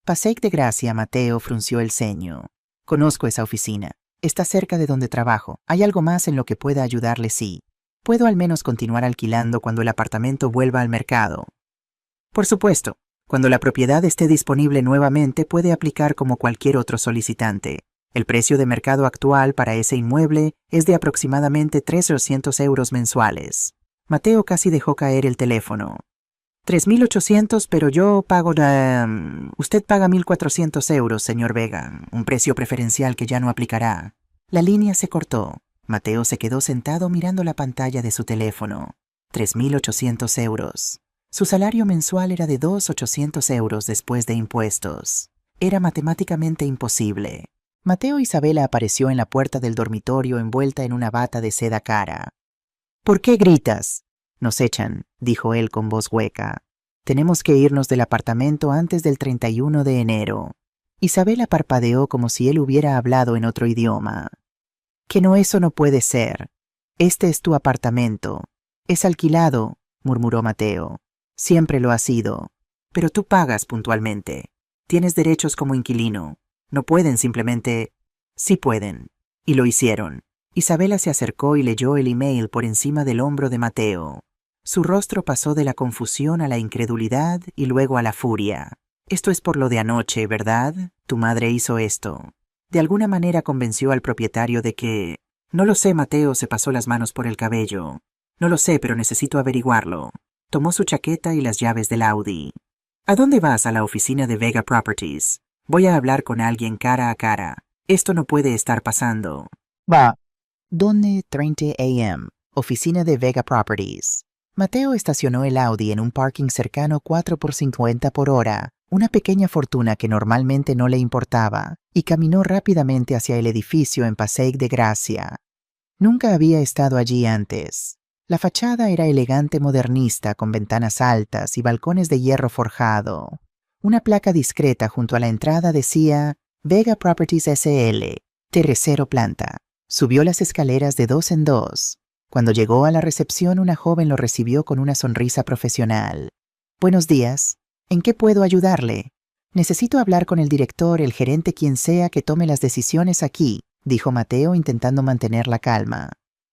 Passaic de Gracia, Mateo frunció el ceño. Conozco esa oficina. Está cerca de donde trabajo. ¿Hay algo más en lo que pueda ayudarle? Sí. ¿Puedo al menos continuar alquilando cuando el apartamento vuelva al mercado? Por supuesto. Cuando la propiedad esté disponible nuevamente, puede aplicar como cualquier otro solicitante. El precio de mercado actual para ese inmueble es de aproximadamente 300 euros mensuales. Mateo casi dejó caer el teléfono. 3.800, pero yo pago... Usted paga 1.400 euros, señor Vega, un precio preferencial que ya no aplicará. La línea se cortó. Mateo se quedó sentado mirando la pantalla de su teléfono. 3.800 euros. Su salario mensual era de 2.800 euros después de impuestos. Era matemáticamente imposible. Mateo Isabela apareció en la puerta del dormitorio envuelta en una bata de seda cara. ¿Por qué gritas? Nos echan, dijo él con voz hueca. Tenemos que irnos del apartamento antes del 31 de enero. Isabela parpadeó como si él hubiera hablado en otro idioma. Que no, eso no puede ser. Este es tu apartamento. Es alquilado, murmuró Mateo. Siempre lo ha sido. Pero tú pagas puntualmente. Tienes derechos como inquilino. No pueden simplemente... Sí pueden. Y lo hicieron. Isabela se acercó y leyó el email por encima del hombro de Mateo. Su rostro pasó de la confusión a la incredulidad y luego a la furia. Esto es por lo de anoche, ¿verdad? Tu madre hizo esto. De alguna manera convenció al propietario de que... No lo sé, Mateo se pasó las manos por el cabello. No lo sé, pero necesito averiguarlo. Tomó su chaqueta y las llaves del Audi. ¿A dónde vas? A la oficina de Vega Properties. Voy a hablar con alguien cara a cara. Esto no puede estar pasando. Va. Donde 30 a.m. Oficina de Vega Properties. Mateo estacionó el Audi en un parking cercano 4 por 50 por hora, una pequeña fortuna que normalmente no le importaba, y caminó rápidamente hacia el edificio en Passaic de Gracia. Nunca había estado allí antes. La fachada era elegante modernista con ventanas altas y balcones de hierro forjado. Una placa discreta junto a la entrada decía Vega Properties S.L., tercero planta. Subió las escaleras de 2 en 2. Cuando llegó a la recepción, una joven lo recibió con una sonrisa profesional. Buenos días. ¿En qué puedo ayudarle? Necesito hablar con el director, el gerente, quien sea que tome las decisiones aquí, dijo Mateo intentando mantener la calma.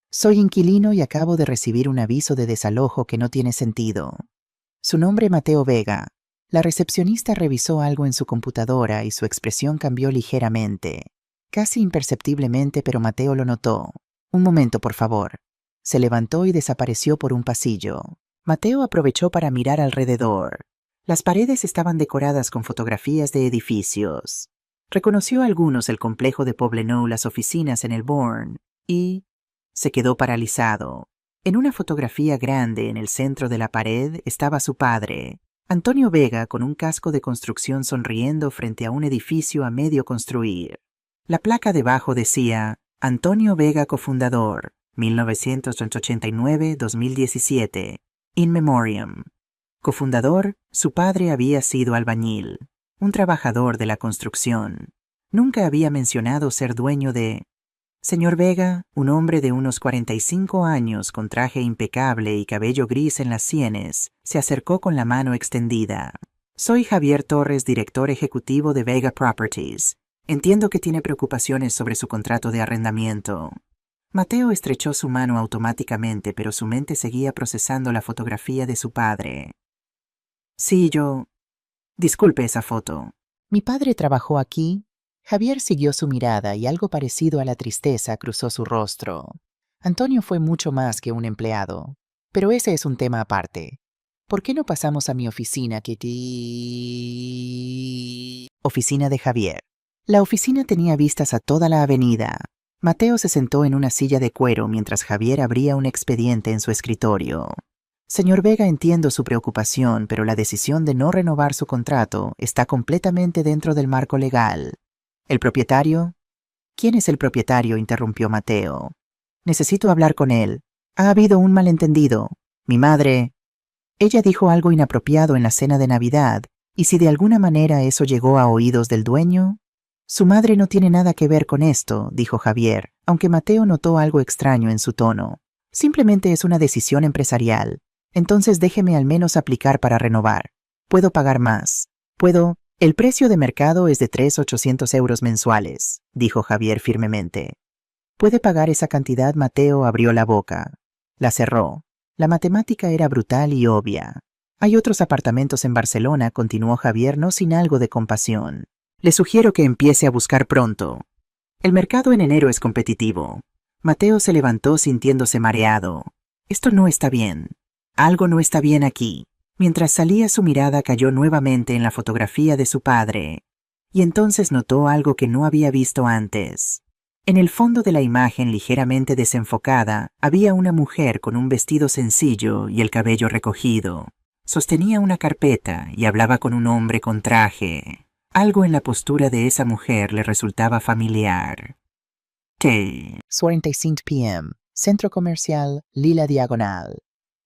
Soy inquilino y acabo de recibir un aviso de desalojo que no tiene sentido. Su nombre Mateo Vega. La recepcionista revisó algo en su computadora y su expresión cambió ligeramente. Casi imperceptiblemente, pero Mateo lo notó. Un momento, por favor. Se levantó y desapareció por un pasillo. Mateo aprovechó para mirar alrededor. Las paredes estaban decoradas con fotografías de edificios. Reconoció algunos: el complejo de Poblenou, las oficinas en el Bourne, y... se quedó paralizado. En una fotografía grande en el centro de la pared estaba su padre, Antonio Vega, con un casco de construcción sonriendo frente a un edificio a medio construir. La placa debajo decía, Antonio Vega cofundador, 1989-2017, in memoriam. Cofundador, su padre había sido albañil, un trabajador de la construcción. Nunca había mencionado ser dueño de... Señor Vega, un hombre de unos 45 años con traje impecable y cabello gris en las sienes, se acercó con la mano extendida. Soy Javier Torres, director ejecutivo de Vega Properties. Entiendo que tiene preocupaciones sobre su contrato de arrendamiento. Mateo estrechó su mano automáticamente, pero su mente seguía procesando la fotografía de su padre. Sí, yo... Disculpe esa foto. Mi padre trabajó aquí. Javier siguió su mirada y algo parecido a la tristeza cruzó su rostro. Antonio fue mucho más que un empleado, pero ese es un tema aparte. ¿Por qué no pasamos a mi oficina, Kitty? Oficina de Javier. La oficina tenía vistas a toda la avenida. Mateo se sentó en una silla de cuero mientras Javier abría un expediente en su escritorio. Señor Vega, entiendo su preocupación, pero la decisión de no renovar su contrato está completamente dentro del marco legal. ¿El propietario? ¿Quién es el propietario?, interrumpió Mateo. Necesito hablar con él. Ha habido un malentendido. Mi madre... Ella dijo algo inapropiado en la cena de Navidad, y si de alguna manera eso llegó a oídos del dueño... Su madre no tiene nada que ver con esto, dijo Javier, aunque Mateo notó algo extraño en su tono. Simplemente es una decisión empresarial. Entonces déjeme al menos aplicar para renovar. Puedo pagar más. Puedo... El precio de mercado es de 3.800 euros mensuales, dijo Javier firmemente. ¿Puede pagar esa cantidad? Mateo abrió la boca. La cerró. La matemática era brutal y obvia. Hay otros apartamentos en Barcelona, continuó Javier no sin algo de compasión. Le sugiero que empiece a buscar pronto. El mercado en enero es competitivo. Mateo se levantó sintiéndose mareado. Esto no está bien. Algo no está bien aquí. Mientras salía, su mirada cayó nuevamente en la fotografía de su padre, y entonces notó algo que no había visto antes. En el fondo de la imagen, ligeramente desenfocada, había una mujer con un vestido sencillo y el cabello recogido. Sostenía una carpeta y hablaba con un hombre con traje. Algo en la postura de esa mujer le resultaba familiar. 45 p.m. Centro Comercial Lila Diagonal.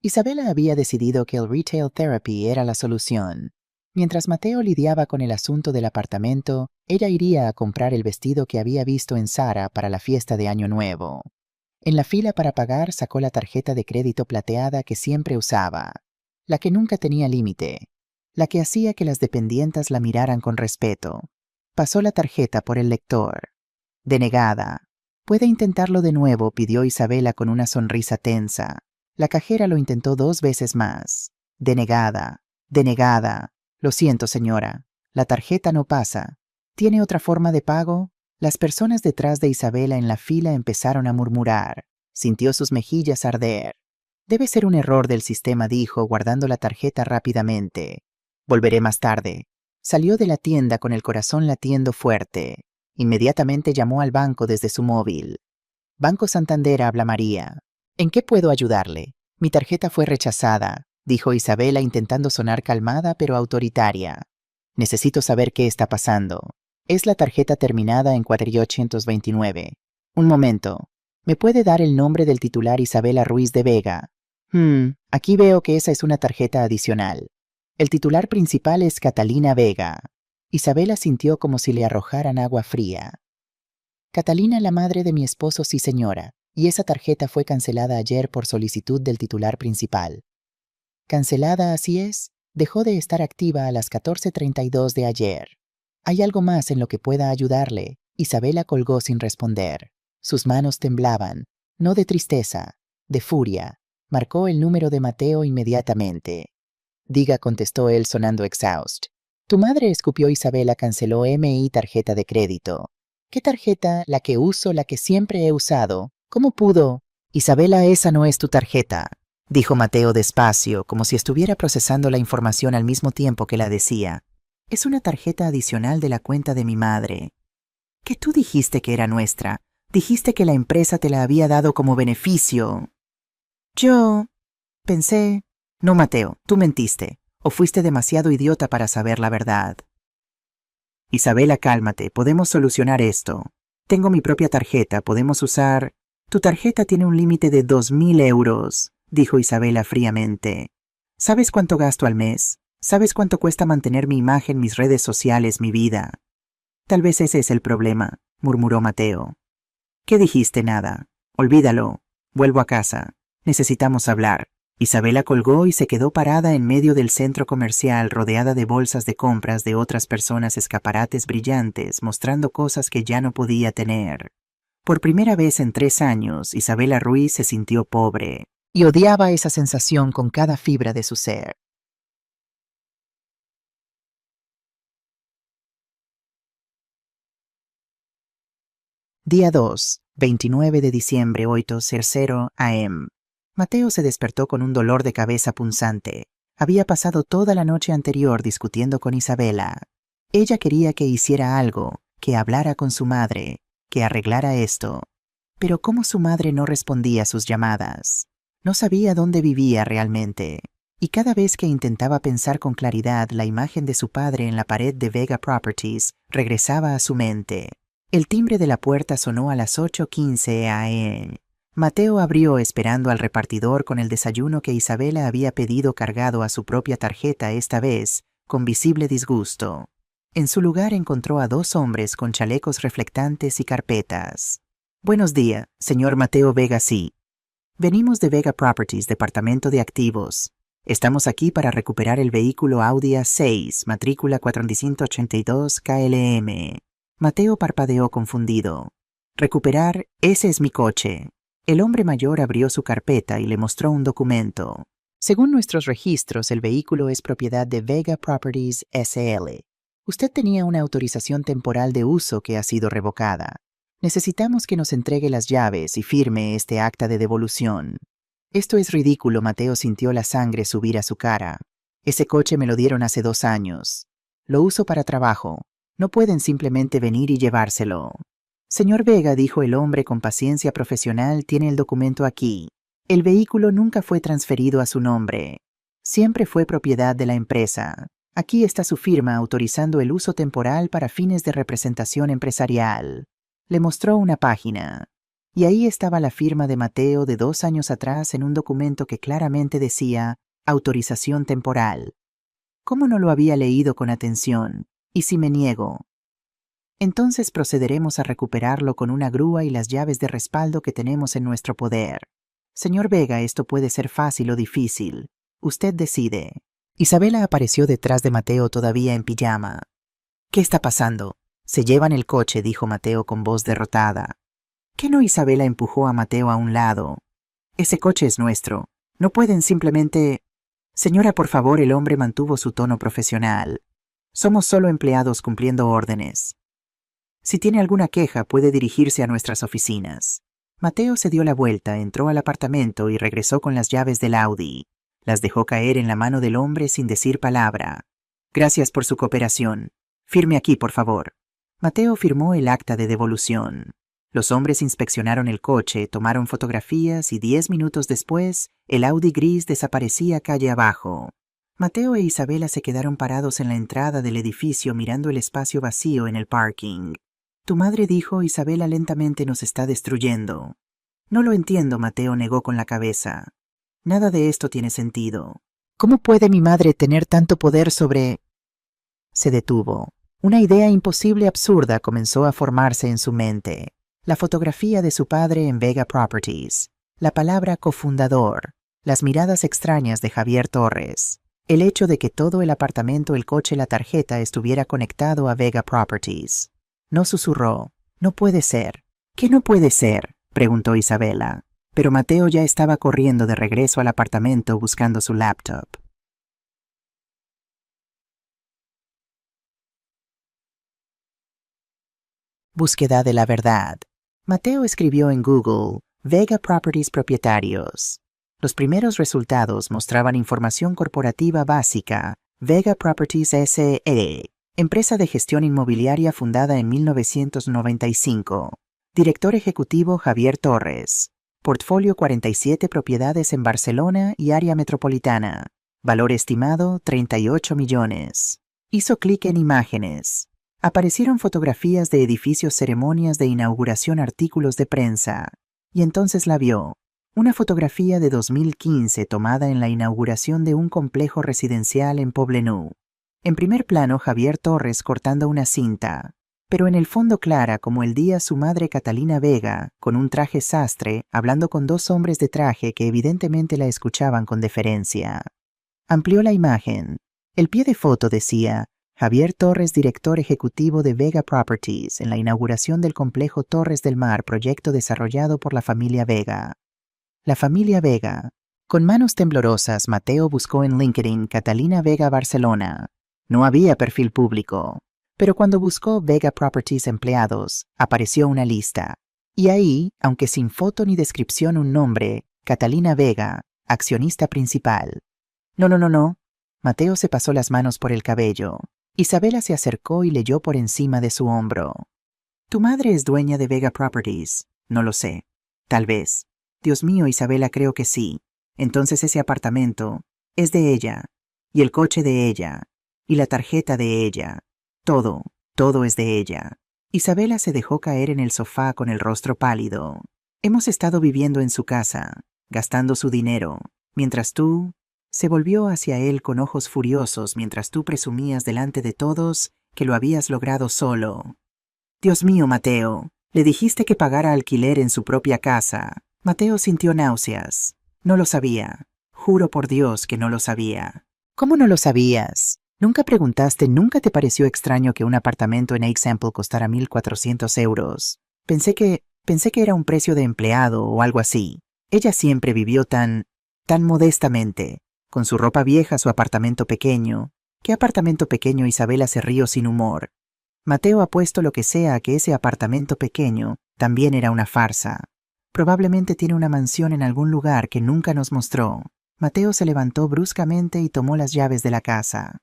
Isabela había decidido que el retail therapy era la solución. Mientras Mateo lidiaba con el asunto del apartamento, ella iría a comprar el vestido que había visto en Zara para la fiesta de Año Nuevo. En la fila para pagar sacó la tarjeta de crédito plateada que siempre usaba, la que nunca tenía límite, la que hacía que las dependientas la miraran con respeto. Pasó la tarjeta por el lector. Denegada. «¿Puede intentarlo de nuevo?», pidió Isabela con una sonrisa tensa. La cajera lo intentó 2 veces más. Denegada. Denegada. «Lo siento, señora. La tarjeta no pasa. ¿Tiene otra forma de pago?». Las personas detrás de Isabela en la fila empezaron a murmurar. Sintió sus mejillas arder. «Debe ser un error del sistema», dijo, guardando la tarjeta rápidamente. «Volveré más tarde». Salió de la tienda con el corazón latiendo fuerte. Inmediatamente llamó al banco desde su móvil. «Banco Santander», habla María. «¿En qué puedo ayudarle?». «Mi tarjeta fue rechazada», dijo Isabela intentando sonar calmada pero autoritaria. «Necesito saber qué está pasando. Es la tarjeta terminada en 4829. Un momento. ¿Me puede dar el nombre del titular?». «Isabela Ruiz de Vega». Aquí veo que esa es una tarjeta adicional. El titular principal es Catalina Vega». Isabela sintió como si le arrojaran agua fría. «Catalina, la madre de mi esposo, sí señora. Y esa tarjeta fue cancelada ayer por solicitud del titular principal». «¿Cancelada, así es?». «Dejó de estar activa a las 14:32 de ayer». «¿Hay algo más en lo que pueda ayudarle?». Isabela colgó sin responder. Sus manos temblaban, no de tristeza, de furia. Marcó el número de Mateo inmediatamente. «Diga», contestó él sonando exhaust. «Tu madre», escupió Isabela. «Canceló mi tarjeta de crédito». «¿Qué tarjeta?». «La que uso, la que siempre he usado». «¿Cómo pudo?». «Isabela, esa no es tu tarjeta», dijo Mateo despacio, como si estuviera procesando la información al mismo tiempo que la decía. «Es una tarjeta adicional de la cuenta de mi madre». «¿Qué tú dijiste que era nuestra? Dijiste que la empresa te la había dado como beneficio». Yo pensé... No, Mateo, tú mentiste, o fuiste demasiado idiota para saber la verdad. Isabela, cálmate, podemos solucionar esto. Tengo mi propia tarjeta, podemos usar... Tu tarjeta tiene un límite de 2.000 euros, dijo Isabela fríamente. ¿Sabes cuánto gasto al mes? ¿Sabes cuánto cuesta mantener mi imagen, mis redes sociales, mi vida? Tal vez ese es el problema, murmuró Mateo. ¿Qué dijiste? Nada. Olvídalo. Vuelvo a casa. Necesitamos hablar. Isabela colgó y se quedó parada en medio del centro comercial, rodeada de bolsas de compras de otras personas, escaparates brillantes, mostrando cosas que ya no podía tener. Por primera vez en 3 años, Isabela Ruiz se sintió pobre, y odiaba esa sensación con cada fibra de su ser. Día 2, 29 de diciembre, 8:00 am. Mateo se despertó con un dolor de cabeza punzante. Había pasado toda la noche anterior discutiendo con Isabela. Ella quería que hiciera algo, que hablara con su madre, que arreglara esto. Pero ¿cómo su madre no respondía a sus llamadas? No sabía dónde vivía realmente. Y cada vez que intentaba pensar con claridad, la imagen de su padre en la pared de Vega Properties regresaba a su mente. El timbre de la puerta sonó a las 8:15 am. Mateo abrió esperando al repartidor con el desayuno que Isabela había pedido cargado a su propia tarjeta, esta vez con visible disgusto. En su lugar encontró a 2 hombres con chalecos reflectantes y carpetas. Buenos días, señor Mateo Vega. Sí. Venimos de Vega Properties, departamento de activos. Estamos aquí para recuperar el vehículo Audi A6, matrícula 482 KLM. Mateo parpadeó confundido. Recuperar, ese es mi coche. El hombre mayor abrió su carpeta y le mostró un documento. Según nuestros registros, el vehículo es propiedad de Vega Properties SL. Usted tenía una autorización temporal de uso que ha sido revocada. Necesitamos que nos entregue las llaves y firme este acta de devolución. Esto es ridículo. Mateo sintió la sangre subir a su cara. Ese coche me lo dieron hace 2 años. Lo uso para trabajo. No pueden simplemente venir y llevárselo. Señor Vega, dijo el hombre con paciencia profesional, tiene el documento aquí. El vehículo nunca fue transferido a su nombre. Siempre fue propiedad de la empresa. Aquí está su firma autorizando el uso temporal para fines de representación empresarial. Le mostró una página. Y ahí estaba la firma de Mateo de 2 años atrás en un documento que claramente decía autorización temporal. ¿Cómo no lo había leído con atención? ¿Y si me niego? Entonces procederemos a recuperarlo con una grúa y las llaves de respaldo que tenemos en nuestro poder. Señor Vega, esto puede ser fácil o difícil. Usted decide. Isabela apareció detrás de Mateo todavía en pijama. ¿Qué está pasando? Se llevan el coche, dijo Mateo con voz derrotada. ¿Qué no? Isabela empujó a Mateo a un lado. Ese coche es nuestro. No pueden simplemente... Señora, por favor, el hombre mantuvo su tono profesional. Somos solo empleados cumpliendo órdenes. Si tiene alguna queja, puede dirigirse a nuestras oficinas. Mateo se dio la vuelta, entró al apartamento y regresó con las llaves del Audi. Las dejó caer en la mano del hombre sin decir palabra. Gracias por su cooperación. Firme aquí, por favor. Mateo firmó el acta de devolución. Los hombres inspeccionaron el coche, tomaron fotografías y 10 minutos después, el Audi gris desaparecía calle abajo. Mateo e Isabela se quedaron parados en la entrada del edificio mirando el espacio vacío en el parking. Tu madre, dijo Isabela lentamente, nos está destruyendo. No lo entiendo, Mateo negó con la cabeza. Nada de esto tiene sentido. ¿Cómo puede mi madre tener tanto poder sobre...? Se detuvo. Una idea imposible, absurda, comenzó a formarse en su mente. La fotografía de su padre en Vega Properties. La palabra cofundador. Las miradas extrañas de Javier Torres. El hecho de que todo el apartamento, el coche, la tarjeta estuviera conectado a Vega Properties. No susurró. No puede ser. ¿Qué no puede ser?, preguntó Isabela. Pero Mateo ya estaba corriendo de regreso al apartamento buscando su laptop. Búsqueda de la verdad. Mateo escribió en Google Vega Properties propietarios. Los primeros resultados mostraban información corporativa básica. Vega Properties S.E., empresa de gestión inmobiliaria fundada en 1995. Director ejecutivo Javier Torres. Portfolio 47 propiedades en Barcelona y área metropolitana. Valor estimado 38 millones. Hizo clic en imágenes. Aparecieron fotografías de edificios, ceremonias de inauguración, artículos de prensa. Y entonces la vio. Una fotografía de 2015 tomada en la inauguración de un complejo residencial en Poblenou. En primer plano, Javier Torres cortando una cinta, pero en el fondo Clara como el día su madre Catalina Vega, con un traje sastre, hablando con dos hombres de traje que evidentemente la escuchaban con deferencia. Amplió la imagen. El pie de foto decía: Javier Torres, director ejecutivo de Vega Properties, en la inauguración del complejo Torres del Mar, proyecto desarrollado por la familia Vega. La familia Vega. Con manos temblorosas, Mateo buscó en LinkedIn Catalina Vega Barcelona. No había perfil público, pero cuando buscó Vega Properties empleados, apareció una lista. Y ahí, aunque sin foto ni descripción, un nombre: Catalina Vega, accionista principal. No. Mateo se pasó las manos por el cabello. Isabela se acercó y leyó por encima de su hombro. ¿Tu madre es dueña de Vega Properties? No lo sé. Tal vez. Dios mío, Isabela, creo que sí. Entonces ese apartamento es de ella. Y el coche de ella. Y la tarjeta de ella. Todo es de ella. Isabela se dejó caer en el sofá con el rostro pálido. Hemos estado viviendo en su casa, gastando su dinero, mientras tú... Se volvió hacia él con ojos furiosos mientras tú presumías delante de todos que lo habías logrado solo. Dios mío, Mateo, le dijiste que pagara alquiler en su propia casa. Mateo sintió náuseas. No lo sabía. Juro por Dios que no lo sabía. ¿Cómo no lo sabías? ¿Nunca preguntaste, nunca te pareció extraño que un apartamento en Example costara 1.400 euros? Pensé que era un precio de empleado o algo así. Ella siempre vivió tan modestamente. Con su ropa vieja, su apartamento pequeño. ¿Qué apartamento pequeño? Isabela se rió sin humor. Mateo ha puesto lo que sea a que ese apartamento pequeño también era una farsa. Probablemente tiene una mansión en algún lugar que nunca nos mostró. Mateo se levantó bruscamente y tomó las llaves de la casa.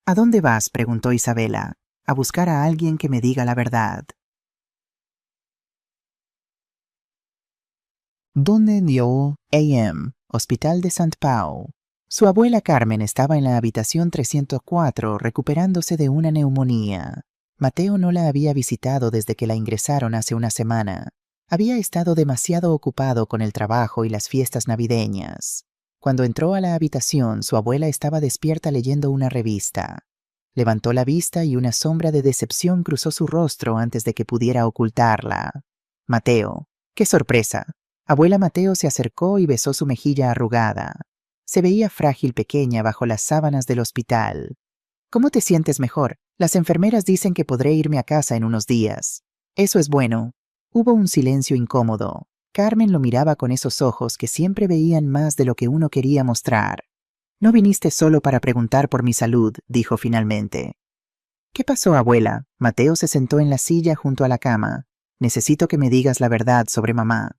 ¿A dónde vas?, preguntó Isabela. A buscar a alguien que me diga la verdad. Donde Newell A.M., Hospital de St. Paul. Su abuela Carmen estaba en la habitación 304 recuperándose de una neumonía. Mateo no la había visitado desde que la ingresaron hace una semana. Había estado demasiado ocupado con el trabajo y las fiestas navideñas. Cuando entró a la habitación, su abuela estaba despierta leyendo una revista. Levantó la vista y una sombra de decepción cruzó su rostro antes de que pudiera ocultarla. Mateo. ¡Qué sorpresa! Abuela Mateo se acercó y besó su mejilla arrugada. Se veía frágil, pequeña, bajo las sábanas del hospital. ¿Cómo te sientes mejor? Las enfermeras dicen que podré irme a casa en unos días. Eso es bueno. Hubo un silencio incómodo. Carmen lo miraba con esos ojos que siempre veían más de lo que uno quería mostrar. No viniste solo para preguntar por mi salud, dijo finalmente. ¿Qué pasó, abuela? Mateo se sentó en la silla junto a la cama. Necesito que me digas la verdad sobre mamá.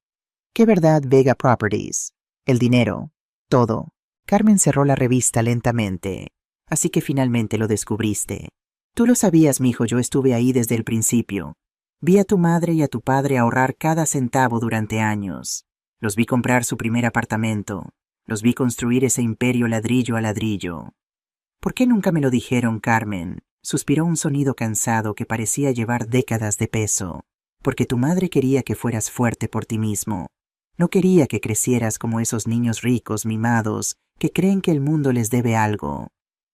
¿Qué verdad, Vega Properties? El dinero. Todo. Carmen cerró la revista lentamente. Así que finalmente lo descubriste. Tú lo sabías, mijo, yo estuve ahí desde el principio. Vi a tu madre y a tu padre ahorrar cada centavo durante años. Los vi comprar su primer apartamento. Los vi construir ese imperio ladrillo a ladrillo. ¿Por qué nunca me lo dijeron, Carmen? Suspiró un sonido cansado que parecía llevar décadas de peso. Porque tu madre quería que fueras fuerte por ti mismo. No quería que crecieras como esos niños ricos, mimados, que creen que el mundo les debe algo.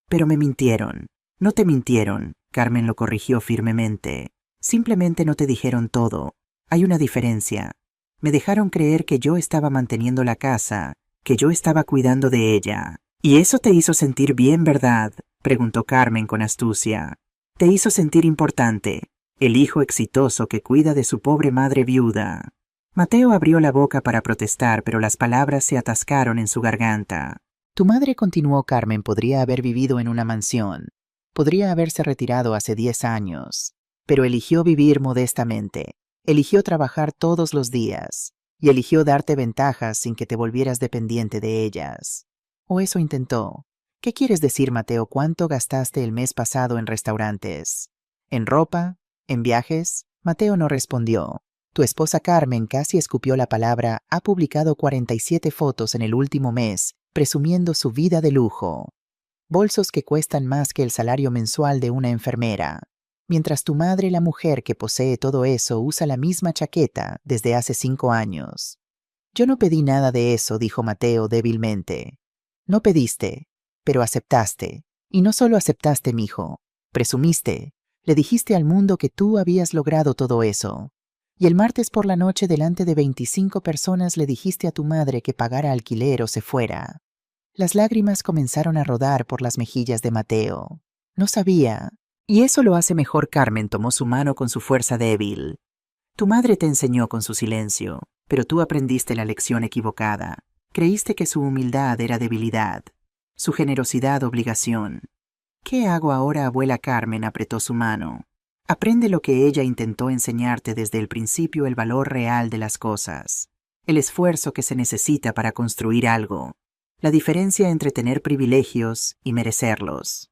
Pero me mintieron. No te mintieron, Carmen lo corrigió firmemente. Simplemente no te dijeron todo. Hay una diferencia. Me dejaron creer que yo estaba manteniendo la casa, que yo estaba cuidando de ella. ¿Y eso te hizo sentir bien, verdad?, preguntó Carmen con astucia. Te hizo sentir importante, el hijo exitoso que cuida de su pobre madre viuda. Mateo abrió la boca para protestar, pero las palabras se atascaron en su garganta. Tu madre, continuó Carmen, podría haber vivido en una mansión. Podría haberse retirado hace 10 años. Pero eligió vivir modestamente. Eligió trabajar todos los días. Y eligió darte ventajas sin que te volvieras dependiente de ellas. O eso intentó. ¿Qué quieres decir, Mateo? ¿Cuánto gastaste el mes pasado en restaurantes? ¿En ropa? ¿En viajes? Mateo no respondió. Tu esposa Carmen casi escupió la palabra, ha publicado 47 fotos en el último mes, presumiendo su vida de lujo. Bolsos que cuestan más que el salario mensual de una enfermera. Mientras tu madre, la mujer que posee todo eso, usa la misma chaqueta desde hace 5 años. Yo no pedí nada de eso, dijo Mateo débilmente. No pediste, pero aceptaste. Y no solo aceptaste, mijo. Presumiste. Le dijiste al mundo que tú habías logrado todo eso. Y el martes por la noche delante de 25 personas le dijiste a tu madre que pagara alquiler o se fuera. Las lágrimas comenzaron a rodar por las mejillas de Mateo. No sabía. Y eso lo hace mejor. Carmen tomó su mano con su fuerza débil. Tu madre te enseñó con su silencio, pero tú aprendiste la lección equivocada. Creíste que su humildad era debilidad, su generosidad obligación. ¿Qué hago ahora, abuela? Carmen apretó su mano. Aprende lo que ella intentó enseñarte desde el principio, el valor real de las cosas, el esfuerzo que se necesita para construir algo, la diferencia entre tener privilegios y merecerlos.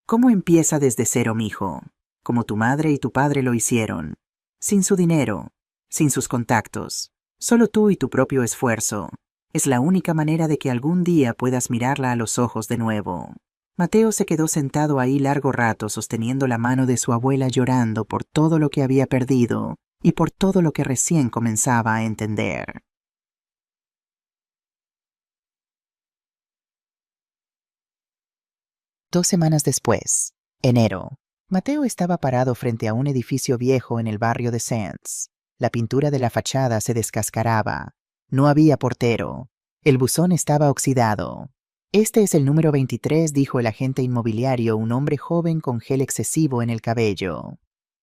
¿Cómo empieza desde cero, mijo? Como tu madre y tu padre lo hicieron, sin su dinero, sin sus contactos, solo tú y tu propio esfuerzo. Es la única manera de que algún día puedas mirarla a los ojos de nuevo. Mateo se quedó sentado ahí largo rato sosteniendo la mano de su abuela, llorando por todo lo que había perdido y por todo lo que recién comenzaba a entender. Dos semanas después, enero. Mateo estaba parado frente a un edificio viejo en el barrio de Sands. La pintura de la fachada se descascaraba. No había portero. El buzón estaba oxidado. Este es el número 23, dijo el agente inmobiliario, un hombre joven con gel excesivo en el cabello.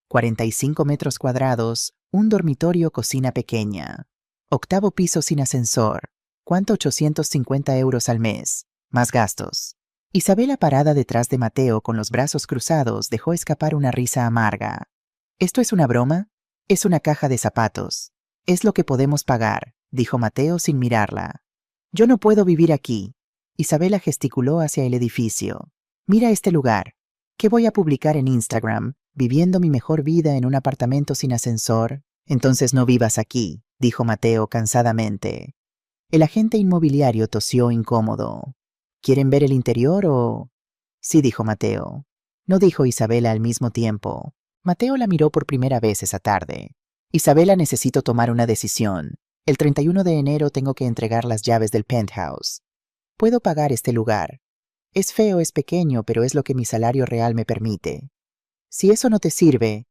45 metros cuadrados, un dormitorio, cocina pequeña. Octavo piso sin ascensor. ¿Cuánto? 850 euros al mes. Más gastos. Isabela, parada detrás de Mateo con los brazos cruzados, dejó escapar una risa amarga. ¿Esto es una broma? Es una caja de zapatos. Es lo que podemos pagar, dijo Mateo sin mirarla. Yo no puedo vivir aquí. Isabela gesticuló hacia el edificio. Mira este lugar. ¿Qué voy a publicar en Instagram? ¿Viviendo mi mejor vida en un apartamento sin ascensor? Entonces no vivas aquí, dijo Mateo cansadamente. El agente inmobiliario tosió incómodo. ¿Quieren ver el interior o...? Sí, dijo Mateo. No, dijo Isabela al mismo tiempo. Mateo la miró por primera vez esa tarde. Isabela, necesito tomar una decisión. El 31 de enero tengo que entregar las llaves del penthouse. Puedo pagar este lugar. Es feo, es pequeño, pero es lo que mi salario real me permite. Si eso no te sirve...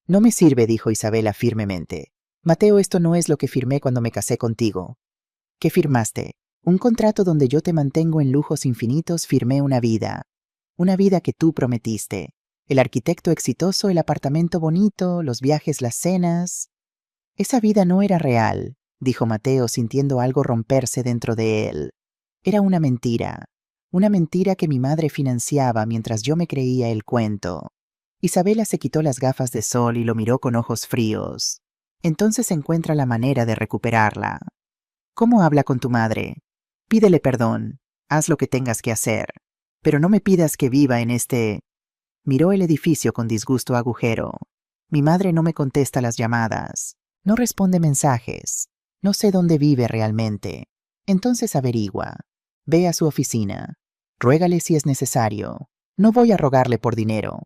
No me sirve, dijo Isabela firmemente. Mateo, esto no es lo que firmé cuando me casé contigo. ¿Qué firmaste? Un contrato donde yo te mantengo en lujos infinitos. Firmé una vida que tú prometiste. El arquitecto exitoso, el apartamento bonito, los viajes, las cenas. Esa vida no era real, dijo Mateo, sintiendo algo romperse dentro de él. Era una mentira que mi madre financiaba mientras yo me creía el cuento. Isabela se quitó las gafas de sol y lo miró con ojos fríos. Entonces encuentra la manera de recuperarla. ¿Cómo habla con tu madre? Pídele perdón, haz lo que tengas que hacer, pero no me pidas que viva en este... Miró el edificio con disgusto agujero. Mi madre no me contesta las llamadas, no responde mensajes, no sé dónde vive realmente. Entonces averigua, ve a su oficina, ruégale si es necesario. No voy a rogarle por dinero.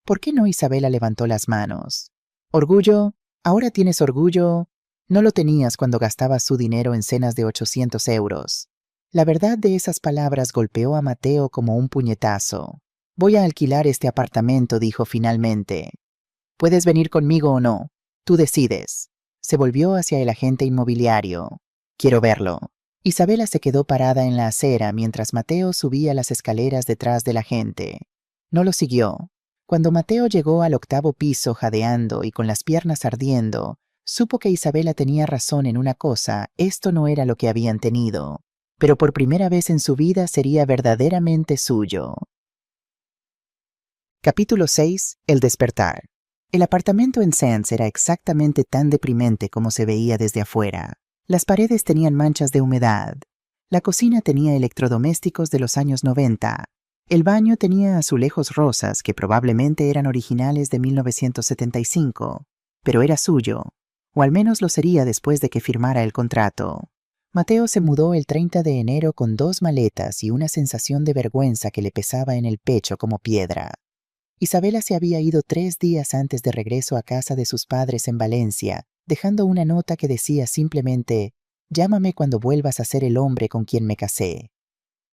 ¿Por qué no? Isabela levantó las manos. ¿Orgullo? ¿Ahora tienes orgullo? No lo tenías cuando gastabas su dinero en cenas de 800 euros. La verdad de esas palabras golpeó a Mateo como un puñetazo. Voy a alquilar este apartamento, dijo finalmente. Puedes venir conmigo o no. Tú decides. Se volvió hacia el agente inmobiliario. Quiero verlo. Isabela se quedó parada en la acera mientras Mateo subía las escaleras detrás del agente. No lo siguió. Cuando Mateo llegó al octavo piso jadeando y con las piernas ardiendo, supo que Isabela tenía razón en una cosa: esto no era lo que habían tenido, pero por primera vez en su vida sería verdaderamente suyo. Capítulo 6. El despertar. El apartamento en Sands era exactamente tan deprimente como se veía desde afuera. Las paredes tenían manchas de humedad. La cocina tenía electrodomésticos de los años 90. El baño tenía azulejos rosas que probablemente eran originales de 1975, pero era suyo. o al menos lo sería después de que firmara el contrato. Mateo se mudó el 30 de enero con 2 maletas y una sensación de vergüenza que le pesaba en el pecho como piedra. Isabela se había ido 3 días antes de regreso a casa de sus padres en Valencia, dejando una nota que decía simplemente: «Llámame cuando vuelvas a ser el hombre con quien me casé».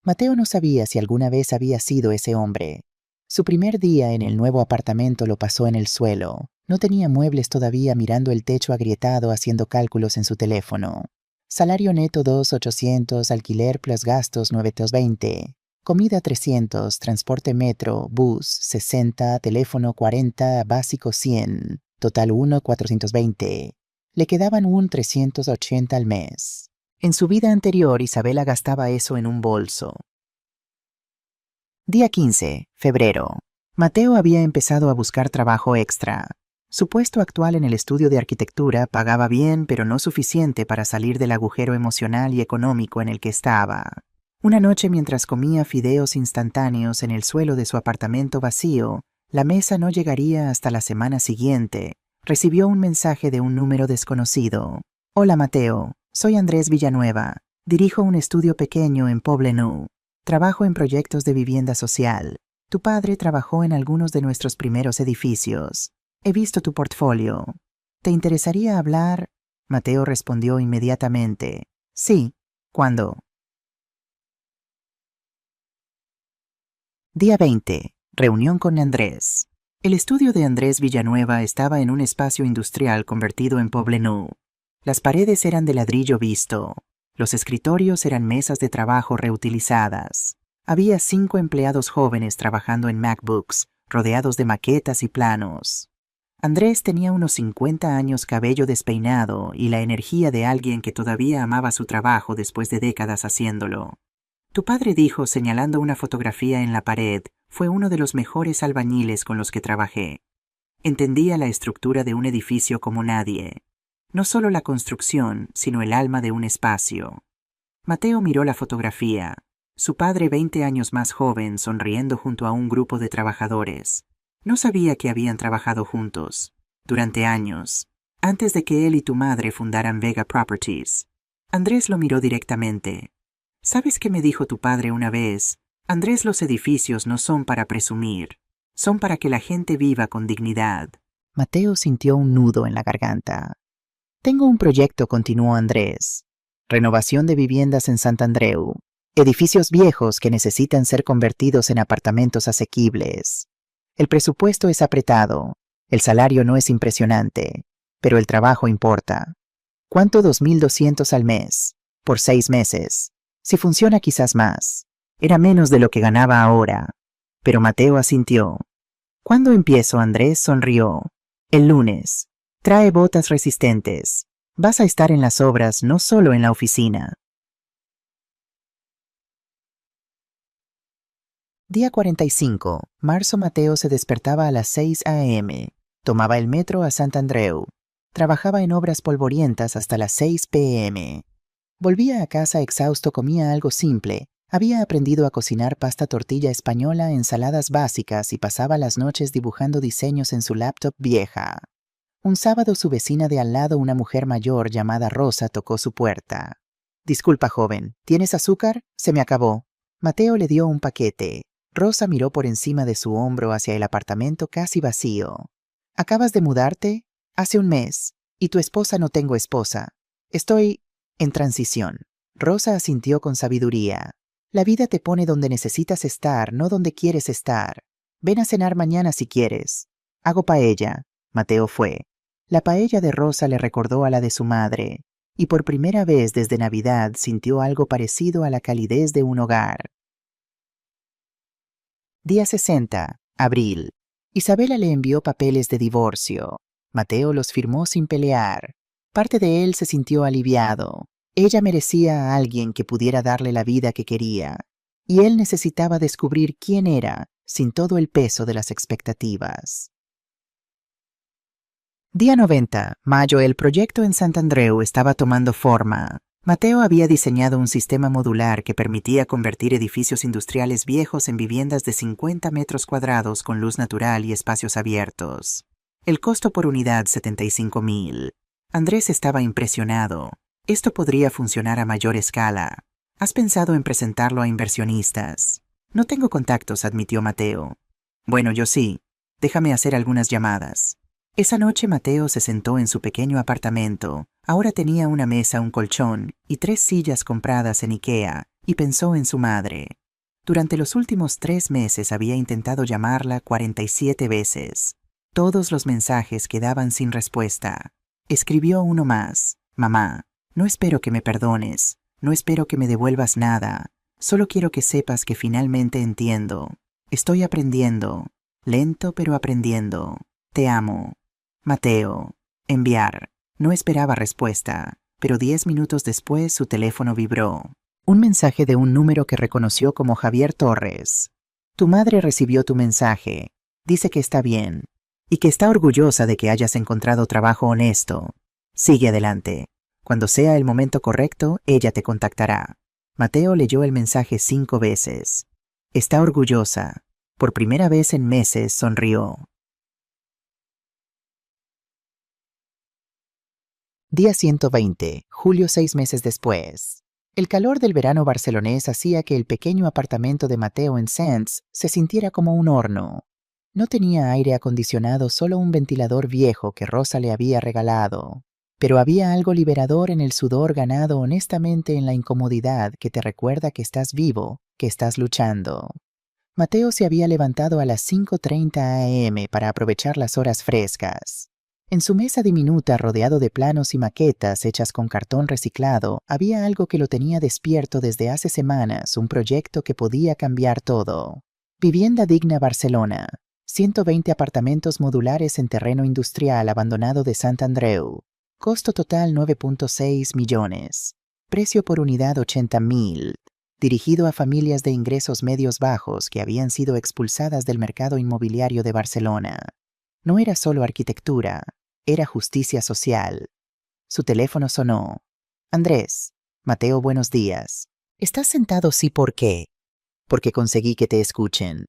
Mateo no sabía si alguna vez había sido ese hombre. Su primer día en el nuevo apartamento lo pasó en el suelo. No tenía muebles todavía, mirando el techo agrietado, haciendo cálculos en su teléfono. Salario neto 2.800, alquiler plus gastos 920, comida 300, transporte metro, bus 60, teléfono 40, básico 100, total 1.420. Le quedaban un 380 al mes. En su vida anterior, Isabela gastaba eso en un bolso. Día 15, febrero. Mateo había empezado a buscar trabajo extra. Su puesto actual en el estudio de arquitectura pagaba bien, pero no suficiente para salir del agujero emocional y económico en el que estaba. Una noche, mientras comía fideos instantáneos en el suelo de su apartamento vacío, la mesa no llegaría hasta la semana siguiente. Recibió un mensaje de un número desconocido. «Hola Mateo, soy Andrés Villanueva. Dirijo un estudio pequeño en Poblenou. Trabajo en proyectos de vivienda social. Tu padre trabajó en algunos de nuestros primeros edificios. He visto tu portfolio. ¿Te interesaría hablar?» Mateo respondió inmediatamente: «Sí. ¿Cuándo?» Día 20. Reunión con Andrés. El estudio de Andrés Villanueva estaba en un espacio industrial convertido en Poblenou. Las paredes eran de ladrillo visto. Los escritorios eran mesas de trabajo reutilizadas. Había 5 empleados jóvenes trabajando en MacBooks, rodeados de maquetas y planos. Andrés tenía unos 50 años, cabello despeinado y la energía de alguien que todavía amaba su trabajo después de décadas haciéndolo. Tu padre dijo, señalando una fotografía en la pared, fue uno de los mejores albañiles con los que trabajé. Entendía la estructura de un edificio como nadie. No solo la construcción, sino el alma de un espacio. Mateo miró la fotografía. Su padre, 20 años más joven, sonriendo junto a un grupo de trabajadores. No sabía que habían trabajado juntos, durante años, antes de que él y tu madre fundaran Vega Properties. Andrés lo miró directamente. ¿Sabes qué me dijo tu padre una vez? Andrés, los edificios no son para presumir, son para que la gente viva con dignidad. Mateo sintió un nudo en la garganta. Tengo un proyecto, continuó Andrés. Renovación de viviendas en Sant Andreu. Edificios viejos que necesitan ser convertidos en apartamentos asequibles. El presupuesto es apretado, el salario no es impresionante, pero el trabajo importa. ¿Cuánto? 2.200 al mes, por 6 meses. Si funciona, quizás más. Era menos de lo que ganaba ahora, pero Mateo asintió. ¿Cuándo empiezo? Andrés sonrió. El lunes. Trae botas resistentes. Vas a estar en las obras, no solo en la oficina. Día 45. Marzo. Mateo se despertaba a las 6 a.m. Tomaba el metro a Sant Andreu. Trabajaba en obras polvorientas hasta las 6 p.m. Volvía a casa exhausto, comía algo simple. Había aprendido a cocinar pasta tortilla española, ensaladas básicas y pasaba las noches dibujando diseños en su laptop vieja. Un sábado su vecina de al lado, una mujer mayor llamada Rosa, tocó su puerta. «Disculpa, joven, ¿tienes azúcar? Se me acabó». Mateo le dio un paquete. Rosa miró por encima de su hombro hacia el apartamento casi vacío. «¿Acabas de mudarte?» «Hace un mes. ¿Y tu esposa?» «No tengo esposa. Estoy en transición». Rosa asintió con sabiduría. «La vida te pone donde necesitas estar, no donde quieres estar. Ven a cenar mañana si quieres. Hago paella». Mateo fue. La paella de Rosa le recordó a la de su madre, y por primera vez desde Navidad sintió algo parecido a la calidez de un hogar. Día 60, abril. Isabela le envió papeles de divorcio. Mateo los firmó sin pelear. Parte de él se sintió aliviado. Ella merecía a alguien que pudiera darle la vida que quería, y él necesitaba descubrir quién era sin todo el peso de las expectativas. Día 90, mayo. El proyecto en Sant Andreu estaba tomando forma. Mateo había diseñado un sistema modular que permitía convertir edificios industriales viejos en viviendas de 50 metros cuadrados con luz natural y espacios abiertos. El costo por unidad, 75,000. Andrés estaba impresionado. Esto podría funcionar a mayor escala. ¿Has pensado en presentarlo a inversionistas? No tengo contactos, admitió Mateo. Bueno, yo sí. Déjame hacer algunas llamadas. Esa noche Mateo se sentó en su pequeño apartamento. Ahora tenía una mesa, un colchón y 3 sillas compradas en IKEA, y pensó en su madre. Durante los últimos 3 meses había intentado llamarla 47 veces. Todos los mensajes quedaban sin respuesta. Escribió uno más. Mamá, no espero que me perdones, no espero que me devuelvas nada. Solo quiero que sepas que finalmente entiendo. Estoy aprendiendo. Lento pero aprendiendo. Te amo. Mateo. Enviar. No esperaba respuesta, pero 10 minutos después su teléfono vibró. Un mensaje de un número que reconoció como Javier Torres. Tu madre recibió tu mensaje. Dice que está bien y que está orgullosa de que hayas encontrado trabajo honesto. Sigue adelante. Cuando sea el momento correcto, ella te contactará. Mateo leyó el mensaje 5 veces. Está orgullosa. Por primera vez en meses sonrió. Día 120, julio 6 meses después. El calor del verano barcelonés hacía que el pequeño apartamento de Mateo en Sants se sintiera como un horno. No tenía aire acondicionado, solo un ventilador viejo que Rosa le había regalado. Pero había algo liberador en el sudor ganado honestamente en la incomodidad que te recuerda que estás vivo, que estás luchando. Mateo se había levantado a las 5:30 a.m. para aprovechar las horas frescas. En su mesa diminuta, rodeado de planos y maquetas hechas con cartón reciclado, había algo que lo tenía despierto desde hace semanas, un proyecto que podía cambiar todo. Vivienda digna Barcelona. 120 apartamentos modulares en terreno industrial abandonado de Sant Andreu. Costo total 9.6 millones. Precio por unidad 80.000. Dirigido a familias de ingresos medios bajos que habían sido expulsadas del mercado inmobiliario de Barcelona. No era solo arquitectura, era justicia social. Su teléfono sonó. Andrés. Mateo, buenos días. ¿Estás sentado? Sí, ¿por qué? Porque conseguí que te escuchen.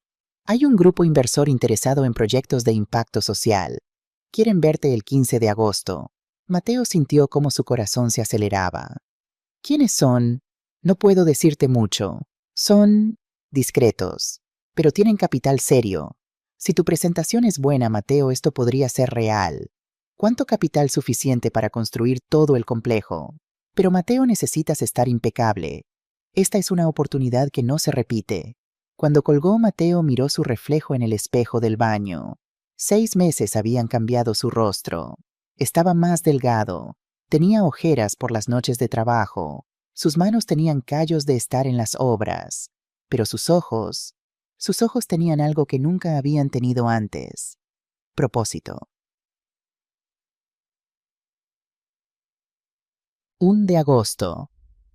Hay un grupo inversor interesado en proyectos de impacto social. Quieren verte el 15 de agosto. Mateo sintió cómo su corazón se aceleraba. ¿Quiénes son? No puedo decirte mucho. Son discretos, pero tienen capital serio. Si tu presentación es buena, Mateo, esto podría ser real. ¿Cuánto capital suficiente para construir todo el complejo? Pero Mateo, necesitas estar impecable. Esta es una oportunidad que no se repite. Cuando colgó, Mateo miró su reflejo en el espejo del baño. 6 meses habían cambiado su rostro. Estaba más delgado. Tenía ojeras por las noches de trabajo. Sus manos tenían callos de estar en las obras. Pero sus ojos tenían algo que nunca habían tenido antes. Propósito. 1 de agosto.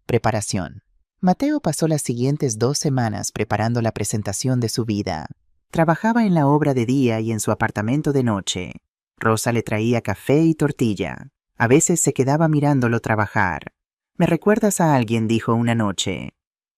Preparación. Mateo pasó las siguientes 2 semanas preparando la presentación de su vida. Trabajaba en la obra de día y en su apartamento de noche. Rosa le traía café y tortilla. A veces se quedaba mirándolo trabajar. «Me recuerdas a alguien», dijo una noche.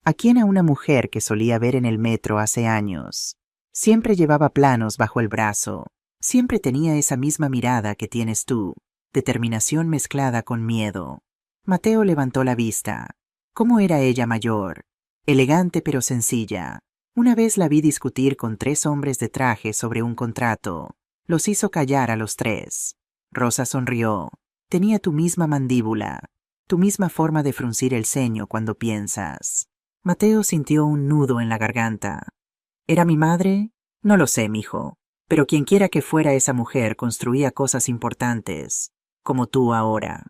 ¿A quién? A una mujer que solía ver en el metro hace años. Siempre llevaba planos bajo el brazo. Siempre tenía esa misma mirada que tienes tú, determinación mezclada con miedo. Mateo levantó la vista. ¿Cómo era ella mayor? Elegante pero sencilla. Una vez la vi discutir con 3 hombres de traje sobre un contrato. Los hizo callar a los 3. Rosa sonrió. Tenía tu misma mandíbula, tu misma forma de fruncir el ceño cuando piensas. Mateo sintió un nudo en la garganta. ¿Era mi madre? No lo sé, mijo. Pero quienquiera que fuera esa mujer construía cosas importantes, como tú ahora.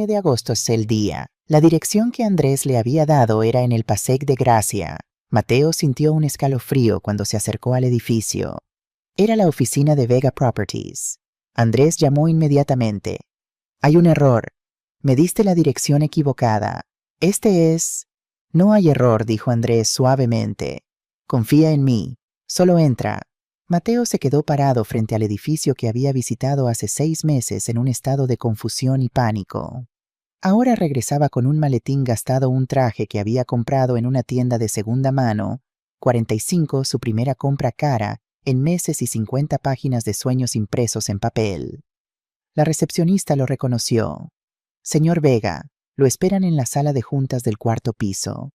De agosto es el día. La dirección que Andrés le había dado era en el Passeig de Gràcia. Mateo sintió un escalofrío cuando se acercó al edificio. Era la oficina de Vega Properties. Andrés llamó inmediatamente. «Hay un error. Me diste la dirección equivocada. Este es...» «No hay error», dijo Andrés suavemente. «Confía en mí. Solo entra». Mateo se quedó parado frente al edificio que había visitado hace 6 meses en un estado de confusión y pánico. Ahora regresaba con un maletín gastado, un traje que había comprado en una tienda de segunda mano, 45, su primera compra cara, en meses, y 50 páginas de sueños impresos en papel. La recepcionista lo reconoció. Señor Vega, lo esperan en la sala de juntas del cuarto piso.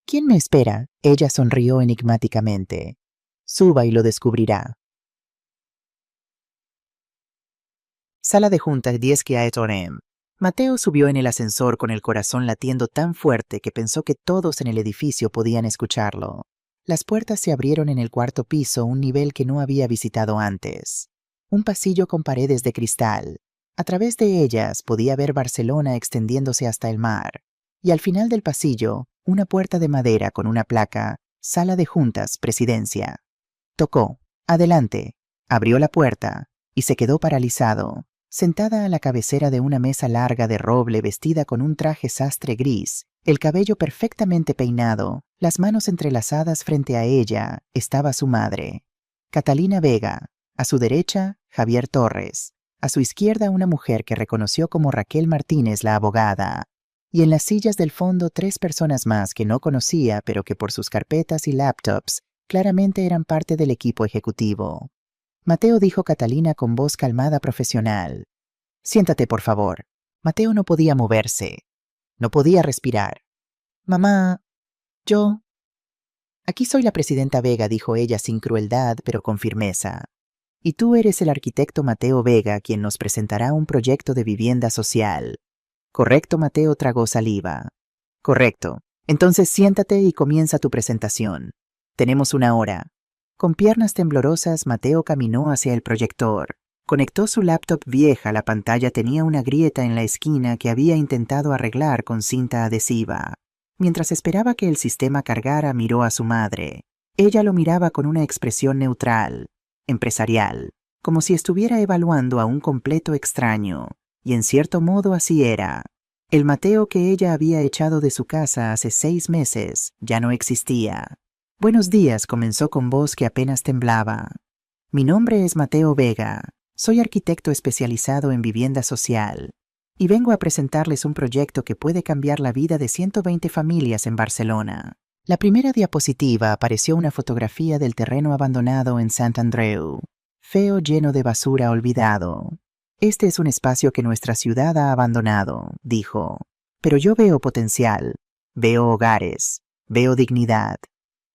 ¿Quién me espera? Ella sonrió enigmáticamente. Suba y lo descubrirá. Sala de juntas 10 Torem. Mateo subió en el ascensor con el corazón latiendo tan fuerte que pensó que todos en el edificio podían escucharlo. Las puertas se abrieron en el cuarto piso, un nivel que no había visitado antes. Un pasillo con paredes de cristal. A través de ellas podía ver Barcelona extendiéndose hasta el mar. Y al final del pasillo, una puerta de madera con una placa, Sala de Juntas, Presidencia. Tocó. Adelante. Abrió la puerta y se quedó paralizado, sentada a la cabecera de una mesa larga de roble, vestida con un traje sastre gris, el cabello perfectamente peinado, las manos entrelazadas frente a ella, estaba su madre, Catalina Vega. A su derecha, Javier Torres. A su izquierda, una mujer que reconoció como Raquel Martínez, la abogada. Y en las sillas del fondo 3 personas más que no conocía, pero que por sus carpetas y laptops claramente eran parte del equipo ejecutivo. Mateo, dijo Catalina con voz calmada, profesional. Siéntate, por favor. Mateo no podía moverse. No podía respirar. Mamá, yo... Aquí soy la presidenta Vega, dijo ella sin crueldad, pero con firmeza. Y tú eres el arquitecto Mateo Vega, quien nos presentará un proyecto de vivienda social. Correcto, Mateo tragó saliva. Correcto. Entonces siéntate y comienza tu presentación. Tenemos 1 hora. Con piernas temblorosas, Mateo caminó hacia el proyector. Conectó su laptop vieja. La pantalla tenía una grieta en la esquina que había intentado arreglar con cinta adhesiva. Mientras esperaba que el sistema cargara, miró a su madre. Ella lo miraba con una expresión neutral, empresarial, como si estuviera evaluando a un completo extraño. Y en cierto modo así era. El Mateo que ella había echado de su casa hace 6 meses ya no existía. Buenos días, comenzó con voz que apenas temblaba. Mi nombre es Mateo Vega. Soy arquitecto especializado en vivienda social. Y vengo a presentarles un proyecto que puede cambiar la vida de 120 familias en Barcelona. La primera diapositiva apareció una fotografía del terreno abandonado en Sant Andreu. Feo, lleno de basura, olvidado. Este es un espacio que nuestra ciudad ha abandonado, dijo. Pero yo veo potencial. Veo hogares. Veo dignidad.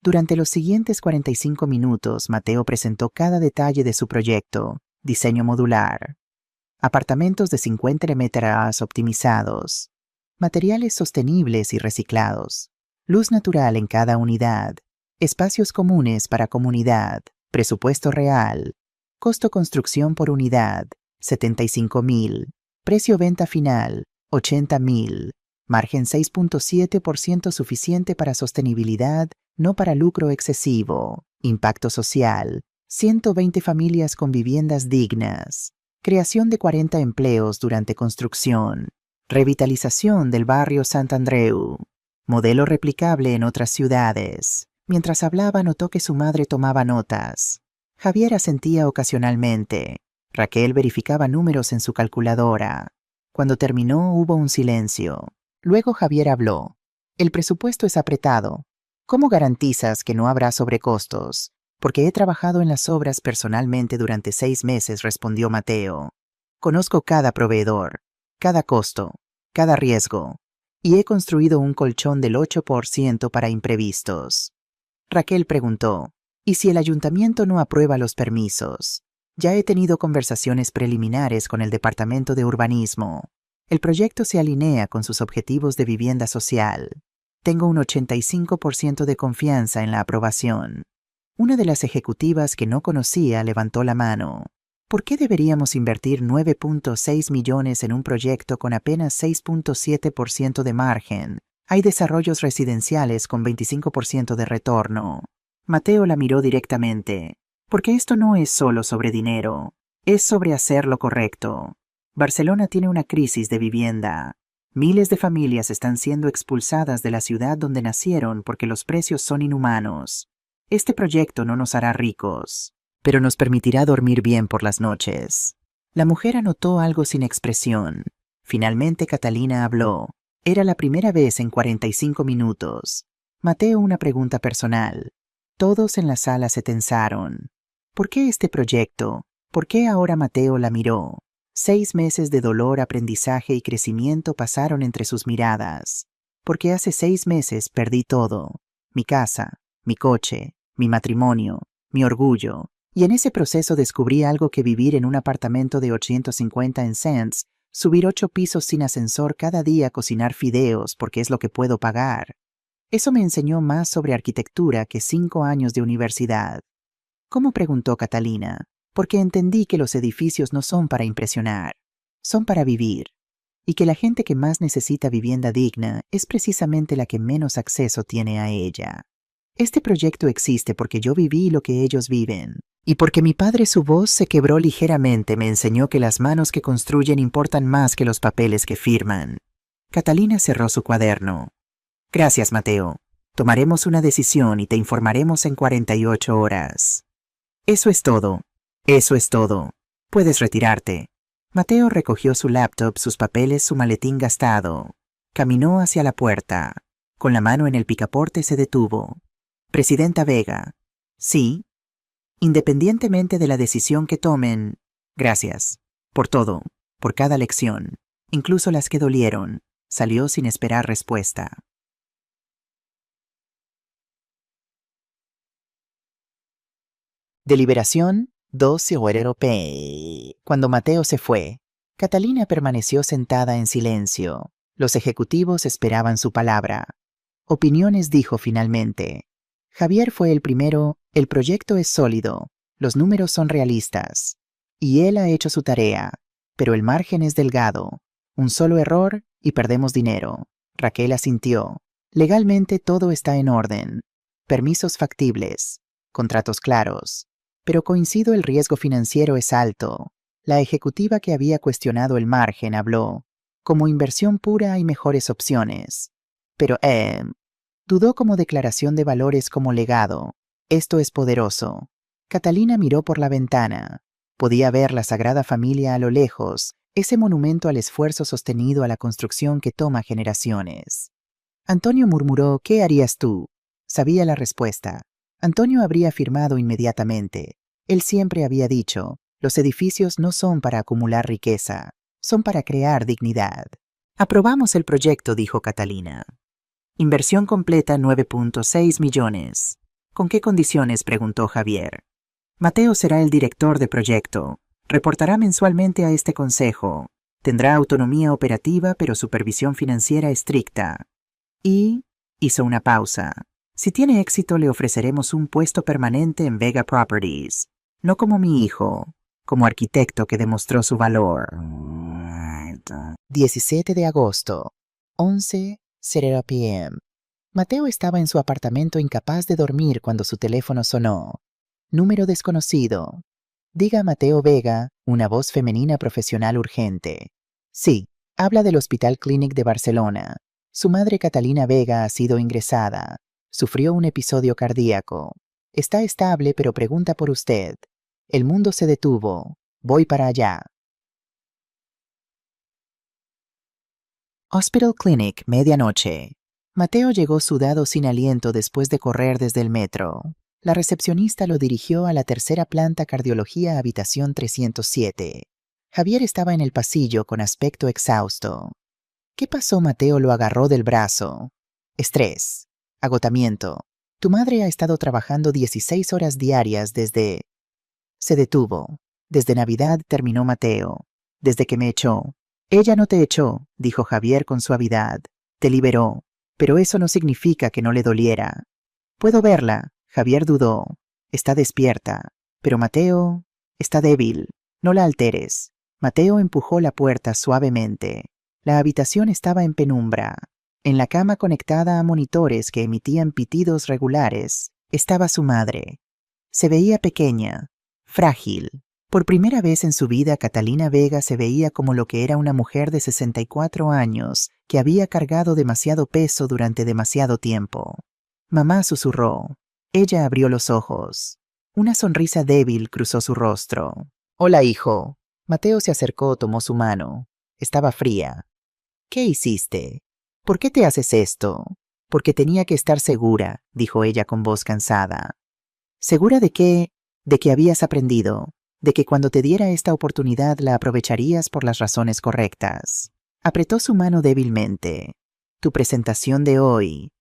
Durante los siguientes 45 minutos, Mateo presentó cada detalle de su proyecto. Diseño modular. Apartamentos de 50 metros optimizados. Materiales sostenibles y reciclados. Luz natural en cada unidad. Espacios comunes para comunidad. Presupuesto real. Costo construcción por unidad, 75,000. Precio venta final, 80,000. Margen 6.7% suficiente para sostenibilidad, no para lucro excesivo. Impacto social, 120 familias con viviendas dignas. Creación de 40 empleos durante construcción. Revitalización del barrio Sant Andreu. Modelo replicable en otras ciudades. Mientras hablaba, notó que su madre tomaba notas. Javier asentía ocasionalmente. Raquel verificaba números en su calculadora. Cuando terminó, hubo un silencio. Luego Javier habló. El presupuesto es apretado. ¿Cómo garantizas que no habrá sobrecostos? Porque he trabajado en las obras personalmente durante 6 meses, respondió Mateo. Conozco cada proveedor, cada costo, cada riesgo. Y he construido un colchón del 8% para imprevistos. Raquel preguntó. ¿Y si el ayuntamiento no aprueba los permisos? Ya he tenido conversaciones preliminares con el Departamento de Urbanismo. El proyecto se alinea con sus objetivos de vivienda social. Tengo un 85% de confianza en la aprobación. Una de las ejecutivas que no conocía levantó la mano. ¿Por qué deberíamos invertir 9.6 millones en un proyecto con apenas 6.7% de margen? Hay desarrollos residenciales con 25% de retorno. Mateo la miró directamente. Porque esto no es solo sobre dinero, es sobre hacer lo correcto. Barcelona tiene una crisis de vivienda. Miles de familias están siendo expulsadas de la ciudad donde nacieron porque los precios son inhumanos. Este proyecto no nos hará ricos, pero nos permitirá dormir bien por las noches. La mujer anotó algo sin expresión. Finalmente Catalina habló. Era la primera vez en 45 minutos. Mateo, una pregunta personal. Todos en la sala se tensaron. ¿Por qué este proyecto? ¿Por qué ahora? Mateo la miró. 6 meses de dolor, aprendizaje y crecimiento pasaron entre sus miradas. Porque hace 6 meses perdí todo. Mi casa, mi coche, mi matrimonio, mi orgullo. Y en ese proceso descubrí algo: que vivir en un apartamento de 850 en cents, subir 8 pisos sin ascensor cada día, cocinar fideos porque es lo que puedo pagar. Eso me enseñó más sobre arquitectura que 5 años de universidad. ¿Cómo?, preguntó Catalina. Porque entendí que los edificios no son para impresionar, son para vivir. Y que la gente que más necesita vivienda digna es precisamente la que menos acceso tiene a ella. Este proyecto existe porque yo viví lo que ellos viven. Y porque mi padre, su voz se quebró ligeramente, me enseñó que las manos que construyen importan más que los papeles que firman. Catalina cerró su cuaderno. Gracias, Mateo. Tomaremos una decisión y te informaremos en 48 horas. Eso es todo. Eso es todo. Puedes retirarte. Mateo recogió su laptop, sus papeles, su maletín gastado. Caminó hacia la puerta. Con la mano en el picaporte se detuvo. Presidenta Vega. Sí. Independientemente de la decisión que tomen, gracias. Por todo. Por cada lección. Incluso las que dolieron. Salió sin esperar respuesta. Deliberación 12 horas p. Cuando Mateo se fue, Catalina permaneció sentada en silencio. Los ejecutivos esperaban su palabra. Opiniones, dijo finalmente. Javier fue el primero. El proyecto es sólido. Los números son realistas. Y él ha hecho su tarea. Pero el margen es delgado. Un solo error y perdemos dinero. Raquel asintió. Legalmente todo está en orden. Permisos factibles. Contratos claros. Pero coincido, el riesgo financiero es alto. La ejecutiva, que había cuestionado el margen, habló. Como inversión pura hay mejores opciones. Pero, dudó. Como declaración de valores, como legado. Esto es poderoso. Catalina miró por la ventana. Podía ver la Sagrada Familia a lo lejos, ese monumento al esfuerzo sostenido, a la construcción que toma generaciones. Antonio murmuró: ¿qué harías tú? Sabía la respuesta. Antonio habría firmado inmediatamente. Él siempre había dicho: los edificios no son para acumular riqueza, son para crear dignidad. Aprobamos el proyecto, dijo Catalina. Inversión completa 9.6 millones. ¿Con qué condiciones?, preguntó Javier. Mateo será el director de proyecto. Reportará mensualmente a este consejo. Tendrá autonomía operativa, pero supervisión financiera estricta. Y hizo una pausa. Si tiene éxito, le ofreceremos un puesto permanente en Vega Properties. No como mi hijo, como arquitecto que demostró su valor. 17 de agosto, 11:00 p.m. Mateo estaba en su apartamento, incapaz de dormir, cuando su teléfono sonó. Número desconocido. Diga, Mateo Vega, una voz femenina profesional urgente. Sí, habla del Hospital Clínic de Barcelona. Su madre, Catalina Vega, ha sido ingresada. Sufrió un episodio cardíaco. Está estable, pero pregunta por usted. El mundo se detuvo. Voy para allá. Hospital Clinic, medianoche. Mateo llegó sudado, sin aliento, después de correr desde el metro. La recepcionista lo dirigió a la tercera planta, cardiología, habitación 307. Javier estaba en el pasillo con aspecto exhausto. ¿Qué pasó? Mateo lo agarró del brazo. Estrés. Agotamiento. Tu madre ha estado trabajando 16 horas diarias desde... Se detuvo. Desde Navidad, terminó Mateo. Desde que me echó. Ella no te echó, dijo Javier con suavidad. Te liberó. Pero eso no significa que no le doliera. Puedo verla. Javier dudó. Está despierta. Pero Mateo... está débil. No la alteres. Mateo empujó la puerta suavemente. La habitación estaba en penumbra. En la cama, conectada a monitores que emitían pitidos regulares, estaba su madre. Se veía pequeña, frágil. Por primera vez en su vida, Catalina Vega se veía como lo que era: una mujer de 64 años que había cargado demasiado peso durante demasiado tiempo. Mamá, susurró. Ella abrió los ojos. Una sonrisa débil cruzó su rostro. Hola, hijo. Mateo se acercó, tomó su mano. estaba fría. ¿Qué hiciste? ¿Por qué te haces esto? Porque tenía que estar segura, dijo ella con voz cansada. ¿Segura de qué? De que habías aprendido, de que cuando te diera esta oportunidad la aprovecharías por las razones correctas. Apretó su mano débilmente. Tu presentación de hoy.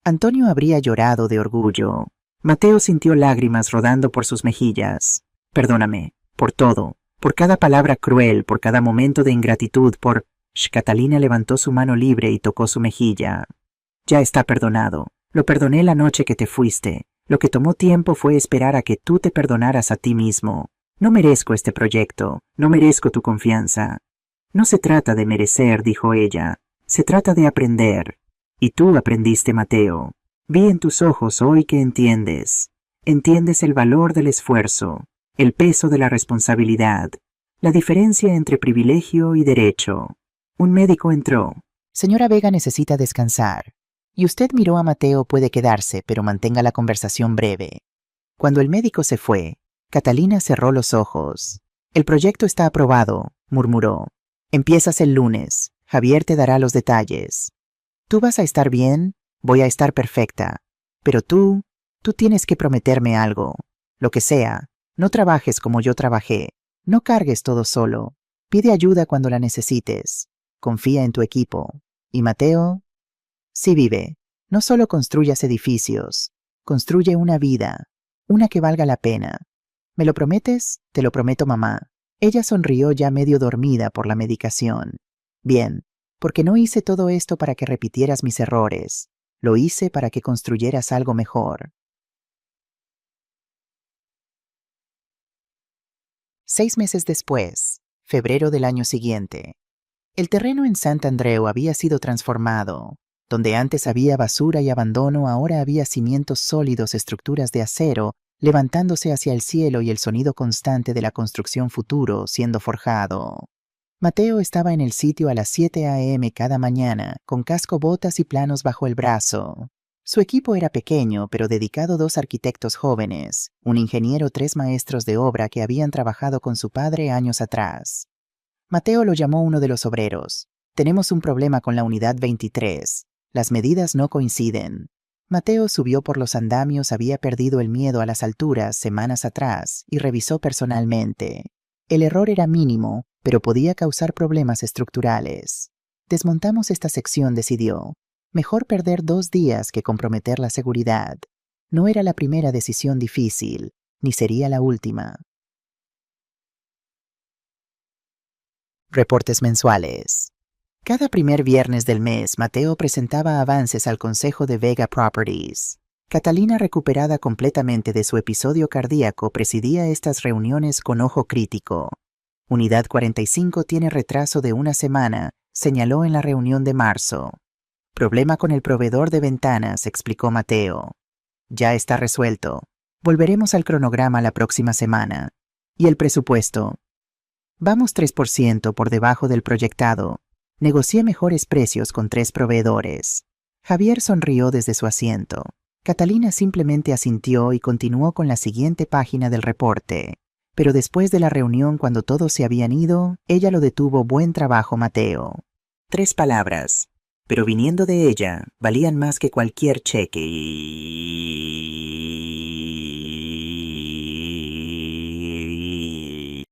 Antonio habría llorado de orgullo. Mateo sintió lágrimas rodando por sus mejillas. Perdóname, por todo, por cada palabra cruel, por cada momento de ingratitud, por... Catalina levantó su mano libre y tocó su mejilla. Ya está perdonado. Lo perdoné la noche que te fuiste. Lo que tomó tiempo fue esperar a que tú te perdonaras a ti mismo. No merezco este proyecto. No merezco tu confianza. No se trata de merecer, dijo ella. Se trata de aprender. Y tú aprendiste, Mateo. Vi en tus ojos hoy que entiendes. Entiendes el valor del esfuerzo, el peso de la responsabilidad, la diferencia entre privilegio y derecho. Un médico entró. Señora Vega necesita descansar. Y usted miró a Mateo, puede quedarse, pero mantenga la conversación breve. Cuando el médico se fue, Catalina cerró los ojos. El proyecto está aprobado, murmuró. Empiezas el lunes. Javier te dará los detalles. Tú vas a estar bien, voy a estar perfecta. Pero tú tienes que prometerme algo. Lo que sea, no trabajes como yo trabajé. No cargues todo solo. Pide ayuda cuando la necesites. Confía en tu equipo. Y Mateo, sí vive. No solo construyas edificios. Construye una vida. Una que valga la pena. ¿Me lo prometes? Te lo prometo, mamá. Ella sonrió ya medio dormida por la medicación. Bien, porque no hice todo esto para que repitieras mis errores. Lo hice para que construyeras algo mejor. 6 meses después, febrero del año siguiente. El terreno en Sant Andreu había sido transformado. Donde antes había basura y abandono, ahora había cimientos sólidos, estructuras de acero, levantándose hacia el cielo y el sonido constante de la construcción futuro siendo forjado. Mateo estaba en el sitio a las 7 a.m. cada mañana, con casco, botas y planos bajo el brazo. Su equipo era pequeño, pero dedicado: 2 arquitectos jóvenes, un ingeniero, 3 maestros de obra que habían trabajado con su padre años atrás. Mateo lo llamó uno de los obreros. Tenemos un problema con la unidad 23. Las medidas no coinciden. Mateo subió por los andamios, había perdido el miedo a las alturas semanas atrás y revisó personalmente. El error era mínimo, pero podía causar problemas estructurales. Desmontamos esta sección, decidió. Mejor perder 2 días que comprometer la seguridad. No era la primera decisión difícil, ni sería la última. Reportes mensuales. Cada primer viernes del mes, Mateo presentaba avances al Consejo de Vega Properties. Catalina, recuperada completamente de su episodio cardíaco, presidía estas reuniones con ojo crítico. Unidad 45 tiene retraso de 1 semana, señaló en la reunión de marzo. Problema con el proveedor de ventanas, explicó Mateo. Ya está resuelto. Volveremos al cronograma la próxima semana. ¿Y el presupuesto? Vamos 3% por debajo del proyectado. Negocié mejores precios con 3 proveedores. Javier sonrió desde su asiento. Catalina simplemente asintió y continuó con la siguiente página del reporte. Pero después de la reunión, cuando todos se habían ido, ella lo detuvo. Buen trabajo, Mateo. 3 palabras, pero viniendo de ella, valían más que cualquier cheque.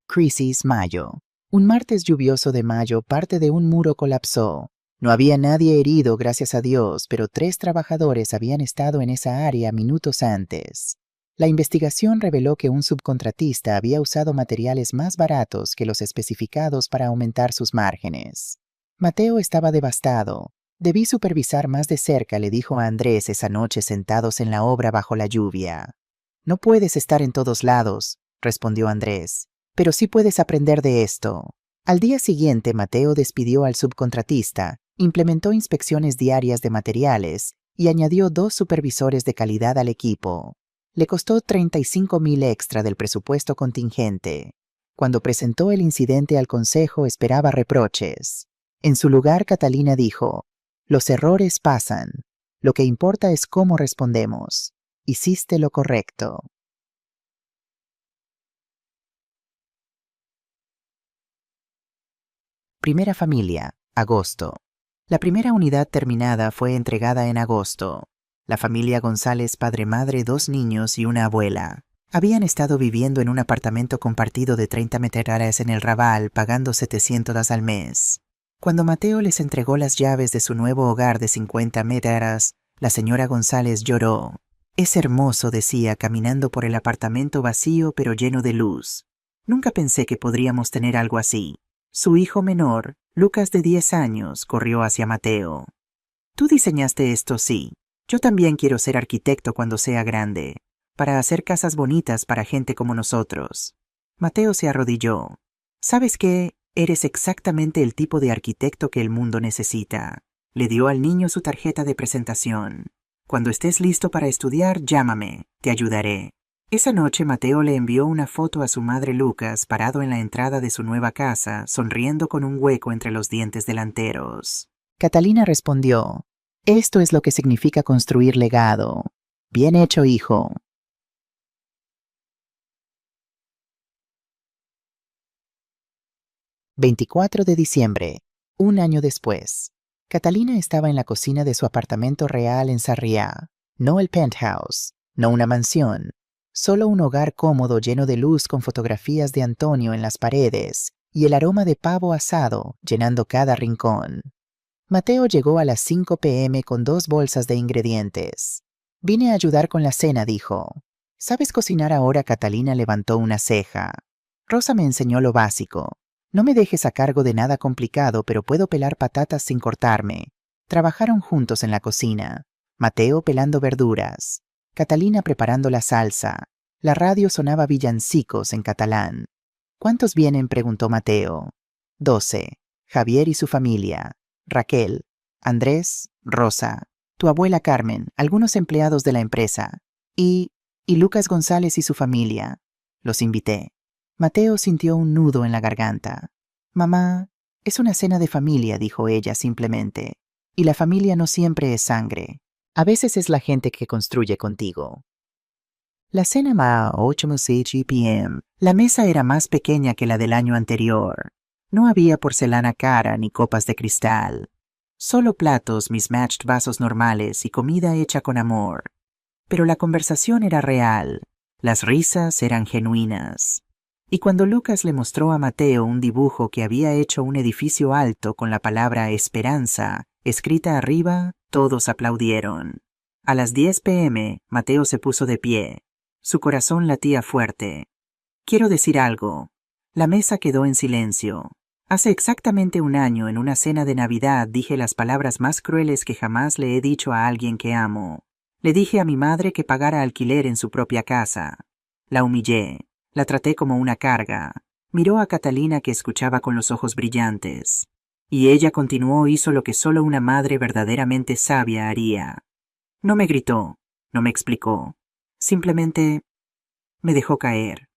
Crisis, mayo. Un martes lluvioso de mayo, parte de un muro colapsó. No había nadie herido, gracias a Dios, pero 3 trabajadores habían estado en esa área minutos antes. La investigación reveló que un subcontratista había usado materiales más baratos que los especificados para aumentar sus márgenes. Mateo estaba devastado. Debí supervisar más de cerca, le dijo a Andrés esa noche sentados en la obra bajo la lluvia. No puedes estar en todos lados, respondió Andrés. Pero sí puedes aprender de esto. Al día siguiente, Mateo despidió al subcontratista, implementó inspecciones diarias de materiales y añadió 2 supervisores de calidad al equipo. Le costó 35,000 extra del presupuesto contingente. Cuando presentó el incidente al consejo, esperaba reproches. En su lugar, Catalina dijo: los errores pasan. Lo que importa es cómo respondemos. Hiciste lo correcto. Primera familia, agosto. La primera unidad terminada fue entregada en agosto. La familia González, padre, madre, 2 niños y una abuela. Habían estado viviendo en un apartamento compartido de 30 metros en el Raval, pagando $700 al mes. Cuando Mateo les entregó las llaves de su nuevo hogar de 50 metros, la señora González lloró. «Es hermoso», decía, caminando por el apartamento vacío pero lleno de luz. «Nunca pensé que podríamos tener algo así». Su hijo menor, Lucas, de 10 años, corrió hacia Mateo. «Tú diseñaste esto, sí. Yo también quiero ser arquitecto cuando sea grande, para hacer casas bonitas para gente como nosotros». Mateo se arrodilló. «¿Sabes qué? Eres exactamente el tipo de arquitecto que el mundo necesita». Le dio al niño su tarjeta de presentación. «Cuando estés listo para estudiar, llámame. Te ayudaré». Esa noche Mateo le envió una foto a su madre Lucas parado en la entrada de su nueva casa, sonriendo con un hueco entre los dientes delanteros. Catalina respondió: «Esto es lo que significa construir legado. Bien hecho, hijo». «24 de diciembre, un año después». Catalina estaba en la cocina de su apartamento real en Sarriá. No el penthouse, no una mansión. Solo un hogar cómodo lleno de luz con fotografías de Antonio en las paredes y el aroma de pavo asado llenando cada rincón. Mateo llegó a las 5 p.m. con 2 bolsas de ingredientes. «Vine a ayudar con la cena», dijo. «¿Sabes cocinar ahora?». Catalina levantó una ceja. «Rosa me enseñó lo básico. No me dejes a cargo de nada complicado, pero puedo pelar patatas sin cortarme». Trabajaron juntos en la cocina. Mateo pelando verduras, Catalina preparando la salsa. La radio sonaba villancicos en catalán. «¿Cuántos vienen?», preguntó Mateo. 12. Javier y su familia. Raquel, Andrés, Rosa, tu abuela Carmen, algunos empleados de la empresa. Y Lucas González y su familia. Los invité». Mateo sintió un nudo en la garganta. «Mamá, es una cena de familia», dijo ella simplemente. «Y la familia no siempre es sangre. A veces es la gente que construye contigo». La cena a 8:00 p.m. La mesa era más pequeña que la del año anterior. No había porcelana cara ni copas de cristal. Solo platos, mismatched vasos normales y comida hecha con amor. Pero la conversación era real. Las risas eran genuinas. Y cuando Lucas le mostró a Mateo un dibujo que había hecho un edificio alto con la palabra Esperanza escrita arriba, todos aplaudieron. A las 10 p.m., Mateo se puso de pie. Su corazón latía fuerte. «Quiero decir algo». La mesa quedó en silencio. «Hace exactamente un año, en una cena de Navidad, dije las palabras más crueles que jamás le he dicho a alguien que amo. Le dije a mi madre que pagara alquiler en su propia casa. La humillé. La traté como una carga». Miró a Catalina, que escuchaba con los ojos brillantes. Y ella continuó, hizo lo que solo una madre verdaderamente sabia haría. No me gritó, no me explicó. Simplemente me dejó caer.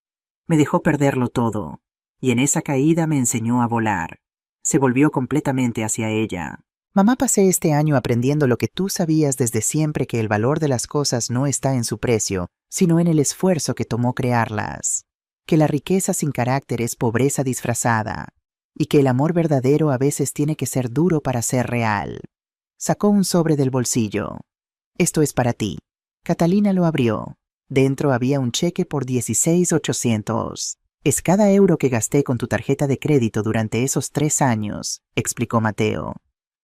Me dejó perderlo todo. Y en esa caída me enseñó a volar. Se volvió completamente hacia ella. «Mamá, pasé este año aprendiendo lo que tú sabías desde siempre, que el valor de las cosas no está en su precio, sino en el esfuerzo que tomó crearlas. Que la riqueza sin carácter es pobreza disfrazada. Y que el amor verdadero a veces tiene que ser duro para ser real». Sacó un sobre del bolsillo. «Esto es para ti». Catalina lo abrió. Dentro había un cheque por $16,800. «Es cada euro que gasté con tu tarjeta de crédito durante esos 3 años», explicó Mateo.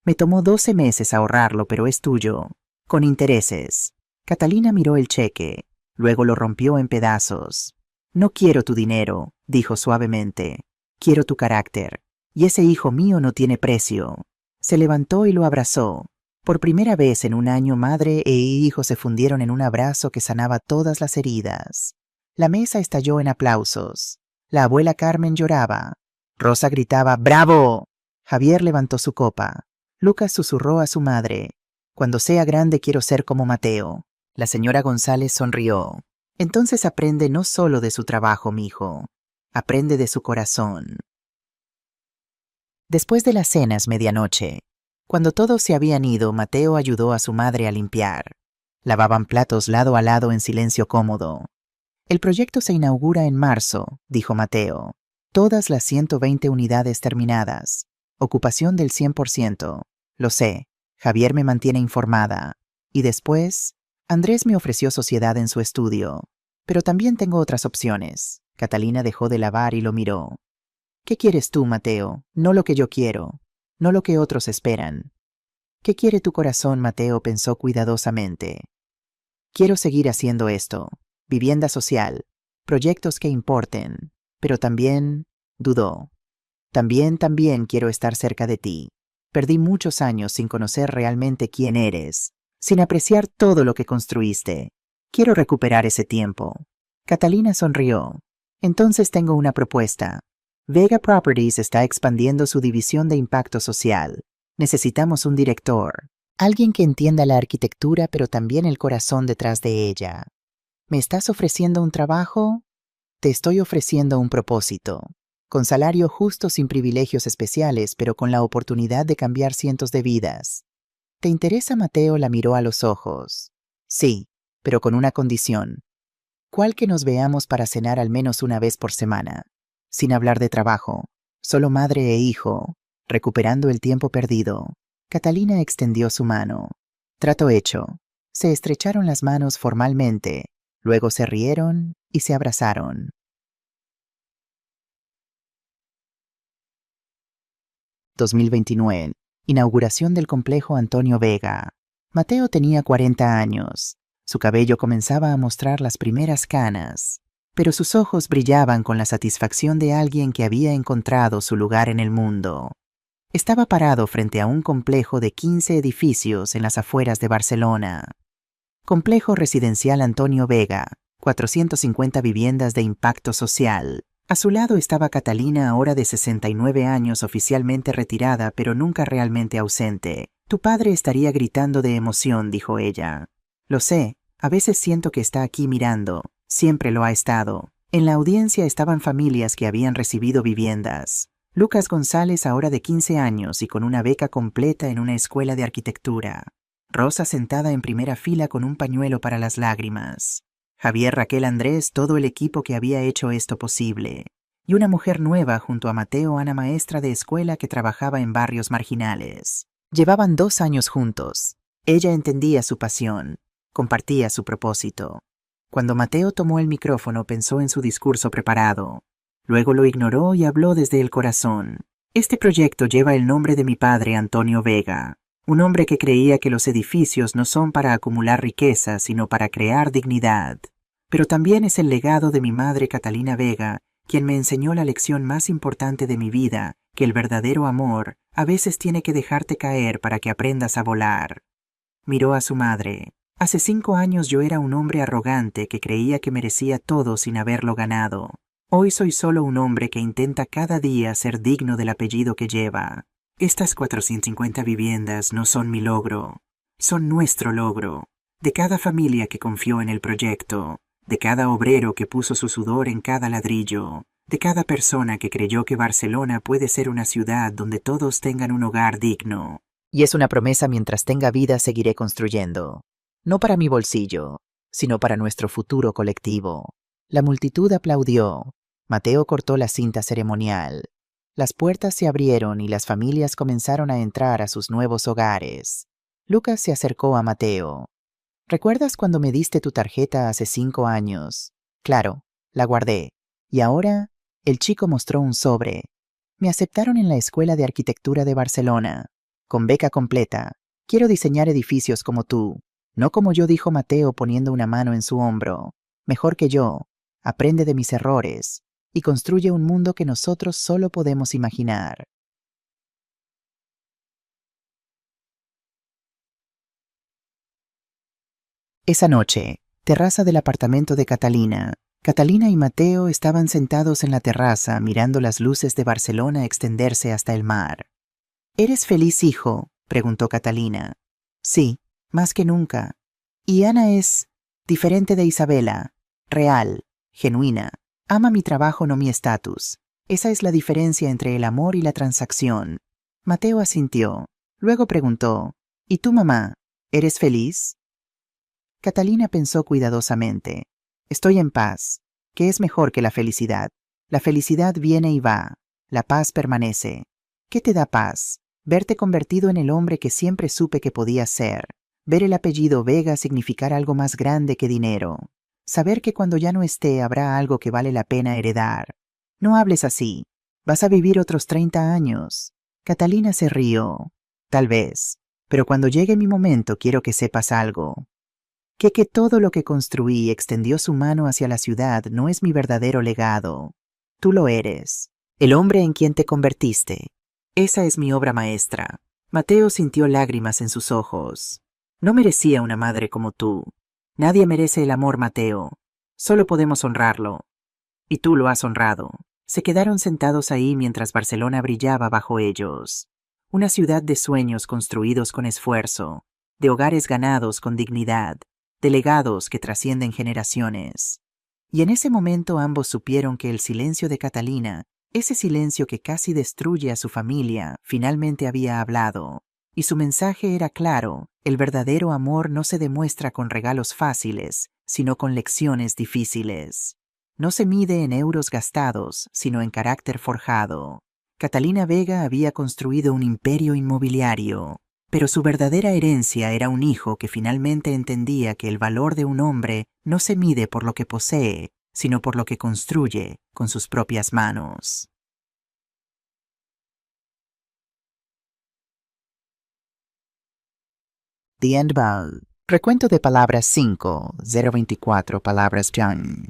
«Me tomó 12 meses ahorrarlo, pero es tuyo. Con intereses». Catalina miró el cheque. Luego lo rompió en pedazos. «No quiero tu dinero», dijo suavemente. «Quiero tu carácter. Y ese hijo mío no tiene precio». Se levantó y lo abrazó. Por primera vez en un año, madre e hijo se fundieron en un abrazo que sanaba todas las heridas. La mesa estalló en aplausos. La abuela Carmen lloraba. Rosa gritaba «¡Bravo!». Javier levantó su copa. Lucas susurró a su madre: «Cuando sea grande quiero ser como Mateo». La señora González sonrió. «Entonces aprende no solo de su trabajo, mijo. Aprende de su corazón». Después de las cenas, medianoche. Cuando todos se habían ido, Mateo ayudó a su madre a limpiar. Lavaban platos lado a lado en silencio cómodo. «El proyecto se inaugura en marzo», dijo Mateo. «Todas las 120 unidades terminadas. Ocupación del 100%. Lo sé. Javier me mantiene informada. Y después, Andrés me ofreció sociedad en su estudio. Pero también tengo otras opciones. Catalina dejó de lavar y lo miró. ¿Qué quieres tú, Mateo? No lo que yo quiero. No lo que otros esperan. ¿Qué quiere tu corazón, Mateo? Pensó cuidadosamente. Quiero seguir haciendo esto. Vivienda social. Proyectos que importen. Pero también, dudó. También quiero estar cerca de ti. Perdí muchos años sin conocer realmente quién eres, sin apreciar todo lo que construiste. Quiero recuperar ese tiempo. Catalina sonrió. Entonces tengo una propuesta. Vega Properties está expandiendo su división de impacto social. Necesitamos un director. Alguien que entienda la arquitectura pero también el corazón detrás de ella. ¿Me estás ofreciendo un trabajo? Te estoy ofreciendo un propósito. Con salario justo sin privilegios especiales, pero con la oportunidad de cambiar cientos de vidas. ¿Te interesa? Mateo la miró a los ojos. Sí, pero con una condición. ¿Cuál? Que nos veamos para cenar al menos una vez por semana. Sin hablar de trabajo. Solo madre e hijo, recuperando el tiempo perdido. Catalina extendió su mano. Trato hecho. Se estrecharon las manos formalmente, luego se rieron y se abrazaron. ...2029... Inauguración del complejo Antonio Vega. Mateo tenía 40 años. Su cabello comenzaba a mostrar las primeras canas, pero sus ojos brillaban con la satisfacción de alguien que había encontrado su lugar en el mundo. Estaba parado frente a un complejo de 15 edificios en las afueras de Barcelona. Complejo residencial Antonio Vega, 450 viviendas de impacto social. A su lado estaba Catalina, ahora de 69 años, oficialmente retirada, pero nunca realmente ausente. Tu padre estaría gritando de emoción, dijo ella. Lo sé, a veces siento que está aquí mirando. Siempre lo ha estado. En la audiencia estaban familias que habían recibido viviendas. Lucas González, ahora de 15 años y con una beca completa en una escuela de arquitectura. Rosa sentada en primera fila con un pañuelo para las lágrimas. Javier, Raquel, Andrés, todo el equipo que había hecho esto posible. Y una mujer nueva junto a Mateo, Ana, maestra de escuela que trabajaba en barrios marginales. Llevaban 2 años juntos. Ella entendía su pasión, compartía su propósito. Cuando Mateo tomó el micrófono pensó en su discurso preparado. Luego lo ignoró y habló desde el corazón. Este proyecto lleva el nombre de mi padre, Antonio Vega. Un hombre que creía que los edificios no son para acumular riqueza, sino para crear dignidad. Pero también es el legado de mi madre, Catalina Vega, quien me enseñó la lección más importante de mi vida, que el verdadero amor a veces tiene que dejarte caer para que aprendas a volar. Miró a su madre. Hace 5 años yo era un hombre arrogante que creía que merecía todo sin haberlo ganado. Hoy soy solo un hombre que intenta cada día ser digno del apellido que lleva. Estas 450 viviendas no son mi logro, son nuestro logro, de cada familia que confió en el proyecto, de cada obrero que puso su sudor en cada ladrillo, de cada persona que creyó que Barcelona puede ser una ciudad donde todos tengan un hogar digno. Y es una promesa: mientras tenga vida seguiré construyendo, no para mi bolsillo, sino para nuestro futuro colectivo. La multitud aplaudió. Mateo cortó la cinta ceremonial. Las puertas se abrieron y las familias comenzaron a entrar a sus nuevos hogares. Lucas se acercó a Mateo. ¿Recuerdas cuando me diste tu tarjeta hace 5 años? Claro, la guardé. Y ahora, el chico mostró un sobre. Me aceptaron en la Escuela de Arquitectura de Barcelona, con beca completa. Quiero diseñar edificios como tú, no como yo, dijo Mateo poniendo una mano en su hombro. Mejor que yo. Aprende de mis errores y construye un mundo que nosotros solo podemos imaginar. Esa noche, terraza del apartamento de Catalina. Catalina y Mateo estaban sentados en la terraza mirando las luces de Barcelona extenderse hasta el mar. ¿Eres feliz, hijo?, preguntó Catalina. Sí, más que nunca. Y Ana es diferente de Isabela, real, genuina. Ama mi trabajo, no mi estatus. Esa es la diferencia entre el amor y la transacción. Mateo asintió. Luego preguntó, ¿y tú, mamá, eres feliz? Catalina pensó cuidadosamente. Estoy en paz. ¿Qué es mejor que la felicidad? La felicidad viene y va. La paz permanece. ¿Qué te da paz? Verte convertido en el hombre que siempre supe que podía ser. Ver el apellido Vega significar algo más grande que dinero. Saber que cuando ya no esté habrá algo que vale la pena heredar. No hables así. Vas a vivir otros 30 años. Catalina se rió. Tal vez. Pero cuando llegue mi momento quiero que sepas algo. Que todo lo que construí extendió su mano hacia la ciudad no es mi verdadero legado. Tú lo eres. El hombre en quien te convertiste. Esa es mi obra maestra. Mateo sintió lágrimas en sus ojos. No merecía una madre como tú. Nadie merece el amor, Mateo. Solo podemos honrarlo. Y tú lo has honrado. Se quedaron sentados ahí mientras Barcelona brillaba bajo ellos. Una ciudad de sueños construidos con esfuerzo, de hogares ganados con dignidad, de legados que trascienden generaciones. Y en ese momento ambos supieron que el silencio de Catalina, ese silencio que casi destruye a su familia, finalmente había hablado. Y su mensaje era claro: el verdadero amor no se demuestra con regalos fáciles, sino con lecciones difíciles. No se mide en euros gastados, sino en carácter forjado. Catalina Vega había construido un imperio inmobiliario, pero su verdadera herencia era un hijo que finalmente entendía que el valor de un hombre no se mide por lo que posee, sino por lo que construye con sus propias manos. The End Ball. Recuento de palabras 5, 024 palabras John.